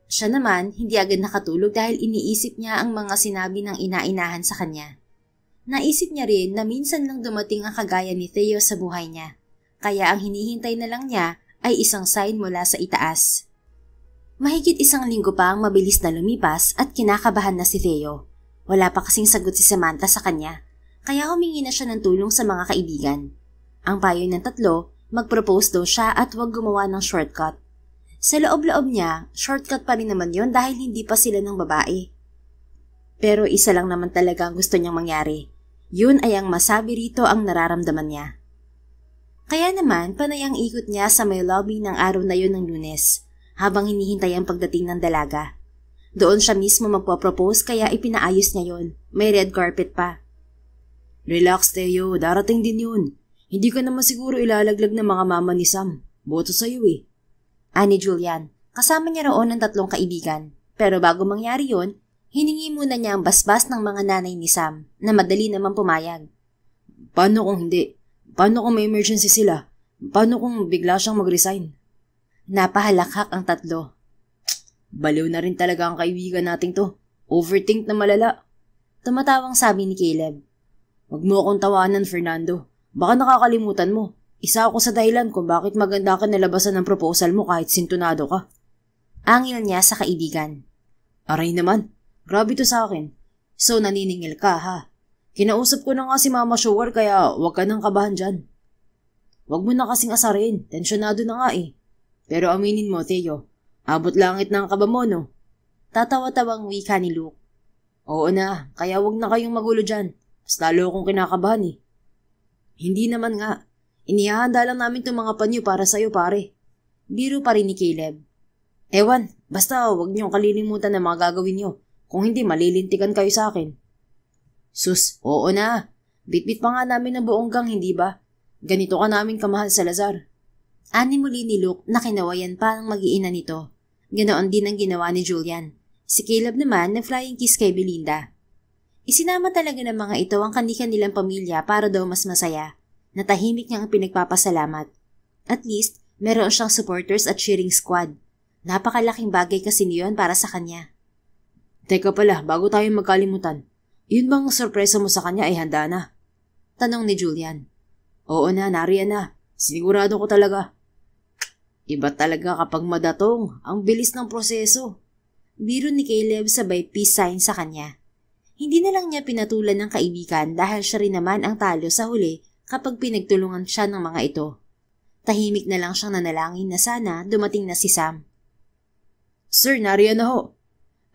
Siya naman, hindi agad nakatulog dahil iniisip niya ang mga sinabi ng ina-inahan sa kanya. Naisip niya rin na minsan lang dumating ang kagaya ni Theo sa buhay niya. Kaya ang hinihintay na lang niya ay isang sign mula sa itaas. Mahigit 1 linggo pa ang mabilis na lumipas at kinakabahan na si Theo. Wala pa kasing sagot si Samantha sa kanya, kaya humingi na siya ng tulong sa mga kaibigan. Ang payo ng tatlo, mag-propose daw siya at huwag gumawa ng shortcut. Sa loob-loob niya, shortcut pa rin naman yon dahil hindi pa sila ng babae. Pero isa lang naman talaga ang gusto niyang mangyari. Yun ay ang masabi rito ang nararamdaman niya. Kaya naman, panay ang ikot niya sa may lobby ng araw na yun ng Lunes, habang hinihintay ang pagdating ng dalaga. Doon siya mismo magpo-propose kaya ipinaayos niya yon. May red carpet pa. Relax, Teo. Darating din yun. Hindi ka naman siguro ilalaglag ng mga mama ni Sam. Boto sa'yo eh. Ani Julian, kasama niya roon ng 3 kaibigan. Pero bago mangyari yon, hiningi muna niya ang basbas ng mga nanay ni Sam na madali naman pumayag. Paano kung hindi? Paano kung may emergency sila? Paano kung bigla siyang mag-resign? Napahalakhak ang 3. Baliw na rin talaga ang kaibigan nating to. Overthink na malala. Tumatawang sabi ni Caleb. Huwag mo akong tawanan, Fernando. Baka nakakalimutan mo. Isa ako sa dahilan kung bakit maganda ka nalabasan ng proposal mo kahit sintonado ka. Angil niya sa kaibigan. Aray naman, grabe to sa akin. So naniningil ka ha. Kinausap ko na nga si Mama Sugar kaya huwag ka nang kabahan dyan. Huwag mo na kasing asarin, tensyonado na nga eh. Pero aminin mo, Theo, abot langit na ang kaba mo no? Tatawa-tawang wika ni Luke. Oo na, kaya huwag na kayong magulo dyan. Mas lalo akong kinakabahan eh. Hindi naman nga. Inihahanda lang namin itong mga panyo para sa'yo, pare. Biro pa rin ni Caleb. Ewan, basta huwag niyong kalilimutan na mga gagawin niyo. Kung hindi, malilintikan kayo sa akin. Sus, oo na. Bitbit pa nga namin ng buong gang, hindi ba? Ganito ka namin kamahal sa Lazar. Ani muli ni Luke na kinawayan pa ng mag-iina nito. Ganoon din ang ginawa ni Julian. Si Caleb naman nag-flying kiss kay Belinda. Isinama talaga ng mga ito ang kanilang pamilya para daw mas masaya. Natahimik niya ang pinagpapasalamat. At least, meron siyang supporters at cheering squad. Napakalaking bagay kasi niyon para sa kanya. Teka pala, bago tayo magkalimutan, yun bang sorpresa mo sa kanya ay handa na? Tanong ni Julian. Oo na, nariyan na. Sinigurado ko talaga. Iba talaga kapag madatong, ang bilis ng proseso. Biro ni Caleb sabay peace sign sa kanya. Hindi na lang niya pinatulan ng kaibigan dahil siya rin naman ang talo sa huli kapag pinagtulungan siya ng mga ito. Tahimik na lang siyang nanalangin na sana dumating na si Sam. Sir, nariyan na ho.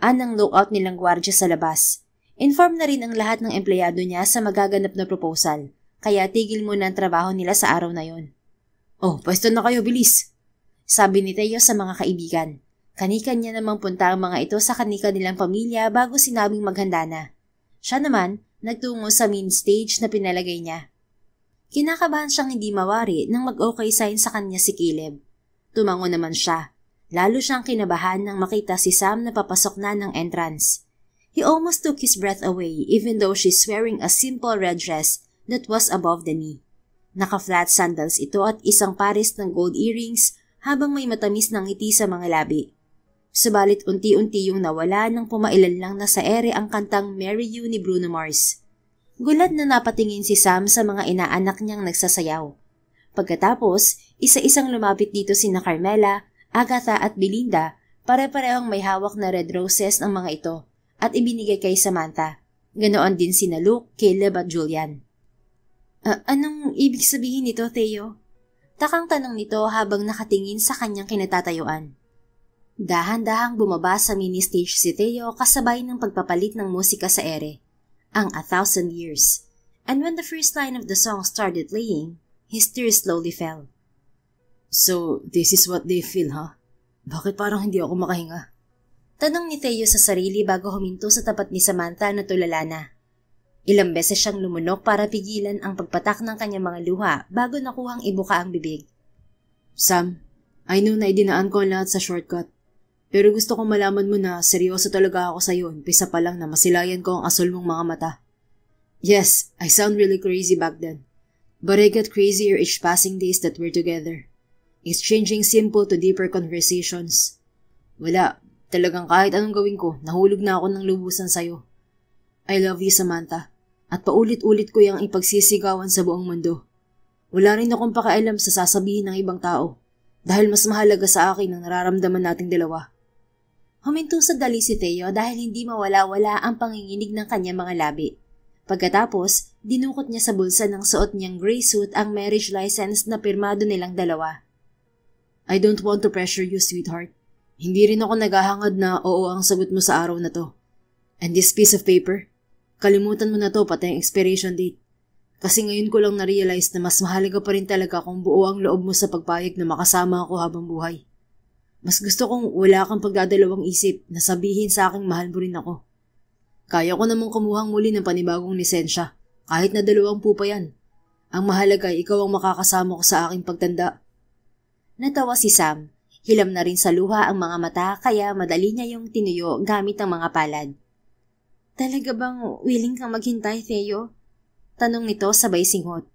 Anang lookout nilang gwardya sa labas. Inform na rin ang lahat ng empleyado niya sa magaganap na proposal, kaya tigil muna ang trabaho nila sa araw na yon. Oh, pwesto na kayo, bilis. Sabi ni Teo sa mga kaibigan. Kani-kanya namang punta ang mga ito sa kani-kanilang pamilya bago sinabing maghanda na. Siya naman, nagtungo sa main stage na pinalagay niya. Kinakabahan siyang hindi mawari nang mag-okay sign sa kanya si Caleb. Tumango naman siya. Lalo siyang kinabahan nang makita si Sam na papasok na ng entrance. He almost took his breath away even though she's wearing a simple red dress that was above the knee. Naka-flat sandals ito at isang pares ng gold earrings habang may matamis na ngiti sa mga labi. Subalit unti-unti yung nawala nang pumailan lang na sa ere ang kantang Marry You ni Bruno Mars. Gulat na napatingin si Sam sa mga inaanak niyang nagsasayaw. Pagkatapos, isa-isang lumapit dito sina Carmela, Agatha at Belinda, pare-parehong may hawak na red roses ang mga ito at ibinigay kay Samantha. Ganoon din sina Luke, Caleb at Julian. Anong ibig sabihin nito, Theo? Takang tanong nito habang nakatingin sa kanyang kinatatayuan. Dahan-dahang bumaba sa mini-stage si Theo kasabay ng pagpapalit ng musika sa ere, ang 1,000 Years. And when the first line of the song started playing, his tears slowly fell. So, this is what they feel, ha? Bakit parang hindi ako makahinga? Tanong ni Theo sa sarili bago huminto sa tapat ni Samantha na tulala na. Ilang beses siyang lumunok para pigilan ang pagpatak ng kanyang mga luha bago nakuhang ibuka ang bibig. Sam, I know na idinaan ko ang lahat sa shortcut. Pero gusto kong malaman mo na seryoso talaga ako sa'yo, umpisa pa lang na masilayan ko ang asol mong mga mata. Yes, I sound really crazy back then. But I get crazier each passing days that we're together. Exchanging simple to deeper conversations. Wala, talagang kahit anong gawin ko, nahulog na ako ng lubusan sa'yo. I love you, Samantha. At paulit-ulit ko yung ipagsisigawan sa buong mundo. Wala rin akong pakialam sa sasabihin ng ibang tao. Dahil mas mahalaga sa akin ang nararamdaman nating dalawa. Huminto sa dali si Theo dahil hindi mawala-wala ang panginginig ng kanyang mga labi. Pagkatapos, dinukot niya sa bulsa ng suot niyang gray suit ang marriage license na pirmado nilang dalawa. I don't want to pressure you, sweetheart. Hindi rin ako naghahangad na oo ang sagot mo sa araw na to. And this piece of paper, kalimutan mo na to pati ang expiration date. Kasi ngayon ko lang na-realize na mas mahalaga pa rin talaga kung buo ang loob mo sa pagpayag na makasama ako habang buhay. Mas gusto kong wala kang pagdadalawang isip na sabihin sa aking mahal mo rin ako. Kaya ko namang kumuhang muli ng panibagong lisensya, kahit na 20 pa yan. Ang mahalaga ay ikaw ang makakasama ko sa aking pagtanda. Natawa si Sam. Hilam na rin sa luha ang mga mata kaya madali niya yung tinuyo gamit ang mga palad. Talaga bang willing kang maghintay, Theo? Tanong nito sabay singhot.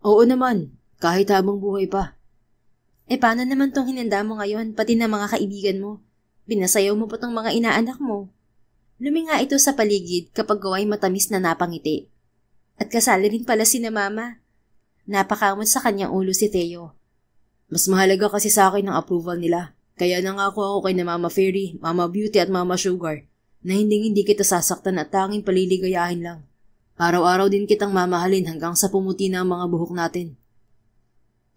Oo naman, kahit habang buhay pa. Paano naman tong hinanda mo ngayon pati na mga kaibigan mo? Binasayaw mo pa tong mga inaanak mo. Luminga ito sa paligid kapag gaway matamis na napangiti. At kasali rin pala si na mama. Napakamot sa kanyang ulo si Theo. Mas mahalaga kasi sa akin ang approval nila. Kaya nangako ako kay na Mama Fairy, Mama Beauty at Mama Sugar na hindi kita sasaktan at tanging paliligayahin lang. Araw-araw din kitang mamahalin hanggang sa pumuti na ang mga buhok natin.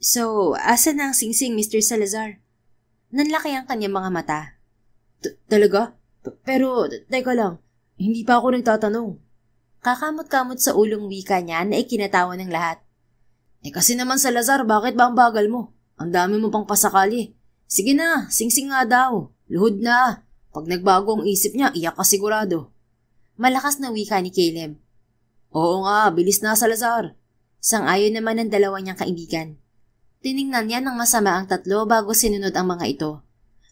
So, asa na ang singsing, Mr. Salazar? Nanlaki ang kanyang mga mata. Talaga? Pero, teka lang, hindi pa ako nagtatanong. Kakamot-kamot sa ulong wika niya na ikinatawa ng lahat. Kasi naman Salazar, bakit ba ang bagal mo? Ang dami mo pang pasakali. Sige na, singsing nga daw. Luhod na. Pag nagbago ang isip niya, iyak ka sigurado. Malakas na wika ni Caleb. Oo nga, bilis na Salazar. Sang-ayon naman ng dalawa niyang kaibigan. Tiningnan niya ng masama ang tatlo bago sinunod ang mga ito.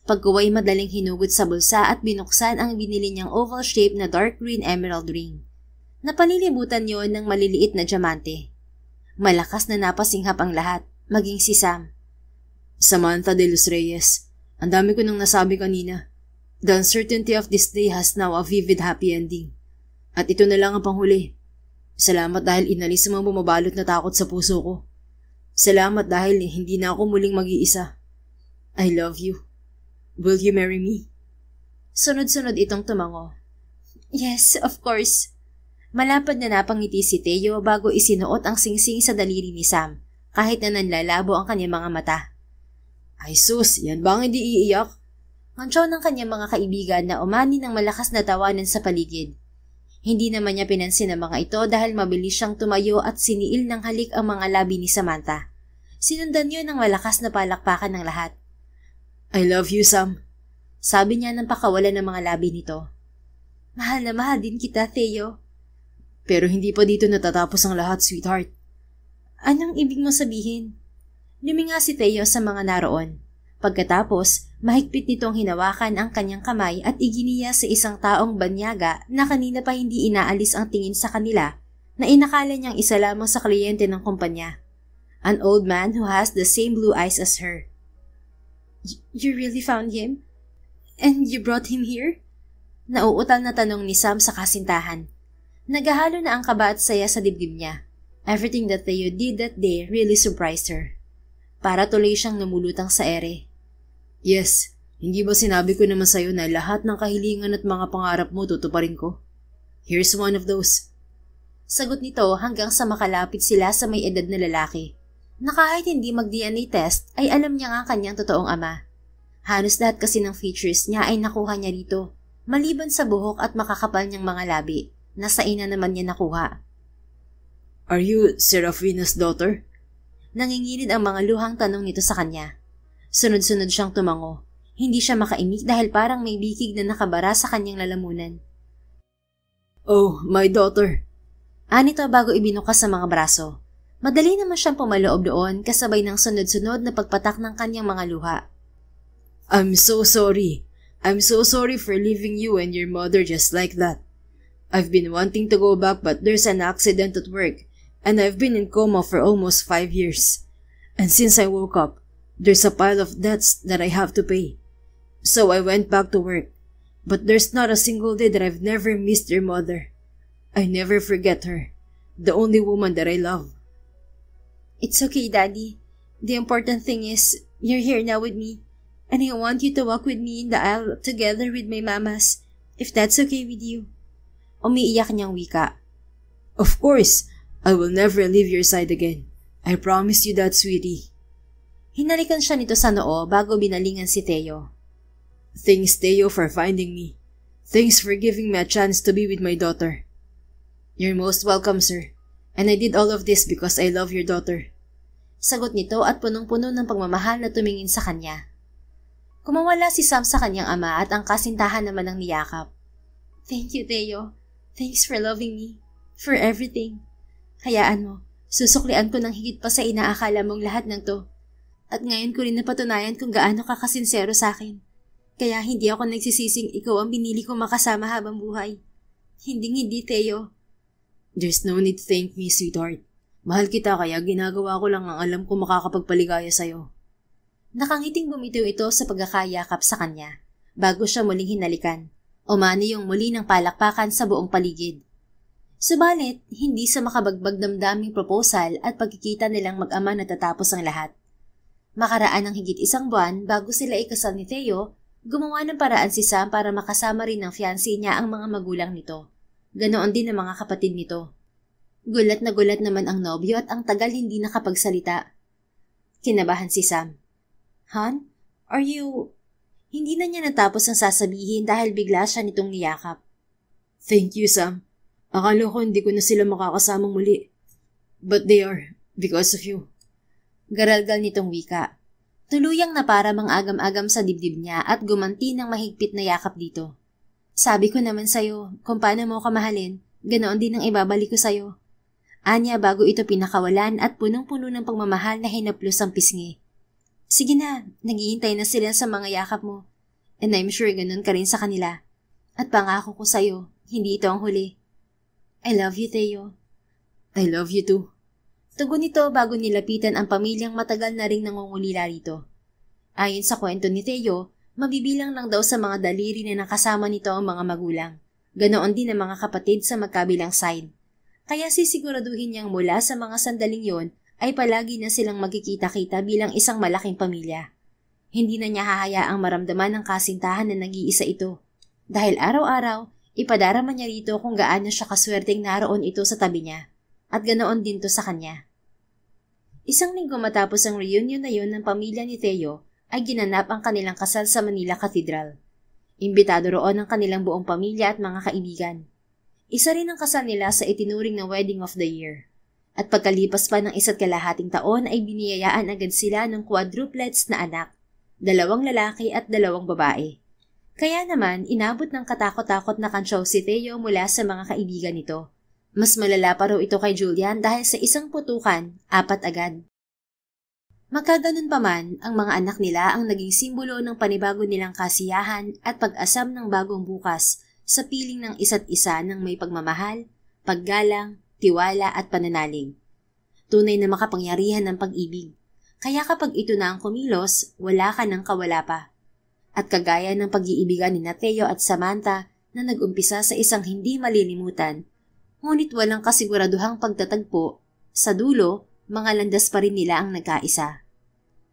Pagkuway madaling hinugot sa bulsa at binuksan ang binili niyang oval shape na dark green emerald ring. Napalilibutan yon ng maliliit na diamante. Malakas na napasinghap ang lahat, maging si Sam. Samantha de los Reyes, ang dami ko nang nasabi kanina. The uncertainty of this day has now a vivid happy ending. At ito na lang ang panghuli. Salamat dahil inalis ang mga bumabalot na takot sa puso ko. Salamat dahil hindi na ako muling mag-iisa. I love you. Will you marry me? Sunod-sunod itong tumango. Yes, of course. Malapad na napangiti si Theo bago isinuot ang singsing sa daliri ni Sam, kahit na nanlalabo ang kanyang mga mata. Ay sus, yan ba ang hindi iiyak? Ansyo ng kanyang mga kaibigan na umani ng malakas na tawanan sa paligid. Hindi naman niya pinansin ang mga ito dahil mabilis siyang tumayo at siniil ng halik ang mga labi ni Samantha. Sinundan niyo ng malakas na palakpakan ng lahat. I love you, Sam. Sabi niya nang pakawalan ng mga labi nito. Mahal na mahal din kita, Theo. Pero hindi pa dito natatapos ang lahat, sweetheart. Anong ibig mo sabihin? Luminga si Theo sa mga naroon. Pagkatapos, mahigpit nitong hinawakan ang kanyang kamay at iginiya sa isang taong banyaga na kanina pa hindi inaalis ang tingin sa kanila na inakala niyang isa lamang sa kliyente ng kumpanya. An old man who has the same blue eyes as her. You really found him? And you brought him here? Nauutal na tanong ni Sam sa kasintahan. Naghahalo na ang kaba at saya sa dibdib niya. Everything that Theo did that day really surprised her. Para tuloy siyang namulutang sa ere. Yes, hindi ba sinabi ko naman sa'yo na lahat ng kahilingan at mga pangarap mo tutuparin ko? Here's one of those. Sagot nito hanggang sa makalapit sila sa may edad na lalaki. Na kahit hindi mag-DNA test ay alam niya nga kanyang totoong ama. Halos lahat kasi ng features niya ay nakuha niya rito, maliban sa buhok at makakapal niyang mga labi, na sa ina naman niya nakuha. Are you Serafina's daughter? Nangingilid ang mga luhang tanong nito sa kanya. Sunod-sunod siyang tumango. Hindi siya makaimik dahil parang may bikig na nakabara sa kanyang lalamunan. Oh, my daughter. Anito bago ibinukas sa mga braso. Madali naman siyang pumaloob doon kasabay ng sunod-sunod na pagpatak ng kanyang mga luha. I'm so sorry. I'm so sorry for leaving you and your mother just like that. I've been wanting to go back but there's an accident at work. And I've been in coma for almost 5 years. And since I woke up, there's a pile of debts that I have to pay. So I went back to work. But there's not a single day that I've never missed your mother. I never forget her. The only woman that I love. It's okay, Daddy. The important thing is, you're here now with me. And I want you to walk with me in the aisle together with my mamas, if that's okay with you. Umiiyak niyang wika. Of course, I will never leave your side again. I promise you that, sweetie. Hinalikan siya nito sa noo bago binalingan si Teo. Thanks, Teo, for finding me. Thanks for giving me a chance to be with my daughter. You're most welcome, sir. And I did all of this because I love your daughter. Sagot nito at punong-puno ng pagmamahal na tumingin sa kanya. Kumawala si Sam sa kanyang ama at ang kasintahan naman ng niyakap. Thank you, Teo. Thanks for loving me. For everything. Hayaan mo, susuklian ko ng higit pa sa inaakala mong lahat ng to. At ngayon ko rin napatunayan kung gaano ka kasinsero sa akin. Kaya hindi ako nagsisising ikaw ang binili kong makasama habang buhay. Hindi, Teo. There's no need to thank me, sweetheart. Mahal kita kaya ginagawa ko lang ang alam ko makakapagpaligaya sa'yo. Nakangiting bumitiw ito sa pagkakayakap sa kanya, bago siya muling hinalikan. Umani yung muli ng palakpakan sa buong paligid. Subalit, hindi sa makabagbag damdaming proposal at pagkikita nilang mag-ama natatapos ang lahat. Makaraan ng higit 1 buwan bago sila ikasal ni Teo, gumawa ng paraan si Sam para makasama rin ng fiancé niya ang mga magulang nito. Ganoon din ang mga kapatid nito. Gulat na gulat naman ang nobyo at ang tagal hindi nakapagsalita. Kinabahan si Sam. Han, are you... Hindi na niya natapos ang sasabihin dahil bigla siya nitong niyakap. Thank you, Sam. Akala ko hindi ko na sila makakasamang muli. But they are, because of you. Garalgal nitong wika. Tuluyang na para mang-agam-agam sa dibdib niya at gumanti ng mahigpit na yakap dito. Sabi ko naman sa'yo, kung paano mo ka mahalin, ganoon din ang ibabalik ko sa'yo. Anya bago ito pinakawalan at punong-puno ng pagmamahal na hinaplos ang pisngi. Sige na, naghihintay na sila sa mga yakap mo. And I'm sure ganun ka rin sa kanila. At pangako ko sa'yo, hindi ito ang huli. I love you, Teo. I love you too. Tugon nito bago nilapitan ang pamilyang matagal na ring nangungulila rito. Ayon sa kwento ni Teo, mabibilang lang daw sa mga daliri na nakasama nito ang mga magulang. Ganoon din ang mga kapatid sa magkabilang side. Kaya sisiguraduhin niyang mula sa mga sandaling yon ay palagi na silang magkikita-kita bilang isang malaking pamilya. Hindi na niya hahayaang maramdaman ang kasintahan na nag-iisa ito. Dahil araw-araw, ipadarama niya rito kung gaano siya kaswerteng naroon ito sa tabi niya. At ganoon din to sa kanya. 1 linggo matapos ang reunion na yon ng pamilya ni Teo, ay ginanap ang kanilang kasal sa Manila Cathedral. Imbitado roon ang kanilang buong pamilya at mga kaibigan. Isa rin ang kasal nila sa itinuring na Wedding of the Year. At pagkalipas pa ng 1 kalahating taon ay biniyayaan agad sila ng quadruplets na anak, 2 lalaki at 2 babae. Kaya naman, inabot ng katakot-takot na kansyaw si Teo mula sa mga kaibigan nito. Mas malala pa raw ito kay Julian dahil sa isang putukan, 4 agad. Magkaganon pa man, ang mga anak nila ang naging simbolo ng panibago nilang kasiyahan at pag-asam ng bagong bukas sa piling ng isa't isa ng may pagmamahal, paggalang, tiwala at pananalig. Tunay na makapangyarihan ng pag-ibig. Kaya kapag ito na ang kumilos, wala ka nang kawala pa. At kagaya ng pag-iibigan ni Teo at Samantha na nag-umpisa sa isang hindi malilimutan, ngunit walang kasiguraduhang pagtatagpo, sa dulo, mga landas pa rin nila ang nagkaisa.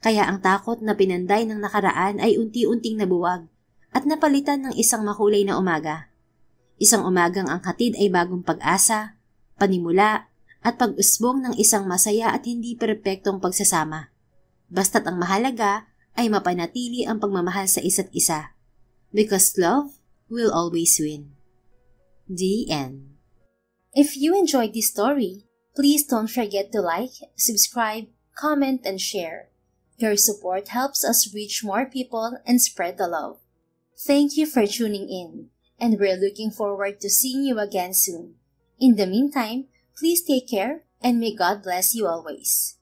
Kaya ang takot na pinanday ng nakaraan ay unti-unting nabuwag at napalitan ng isang makulay na umaga. Isang umagang ang hatid ay bagong pag-asa, panimula, at pag-usbong ng isang masaya at hindi perpektong pagsasama. Basta't ang mahalaga ay mapanatili ang pagmamahal sa isa't isa. Because love will always win. The end. If you enjoyed this story, please don't forget to like, subscribe, comment, and share. Your support helps us reach more people and spread the love. Thank you for tuning in, and we're looking forward to seeing you again soon. In the meantime, please take care and may God bless you always.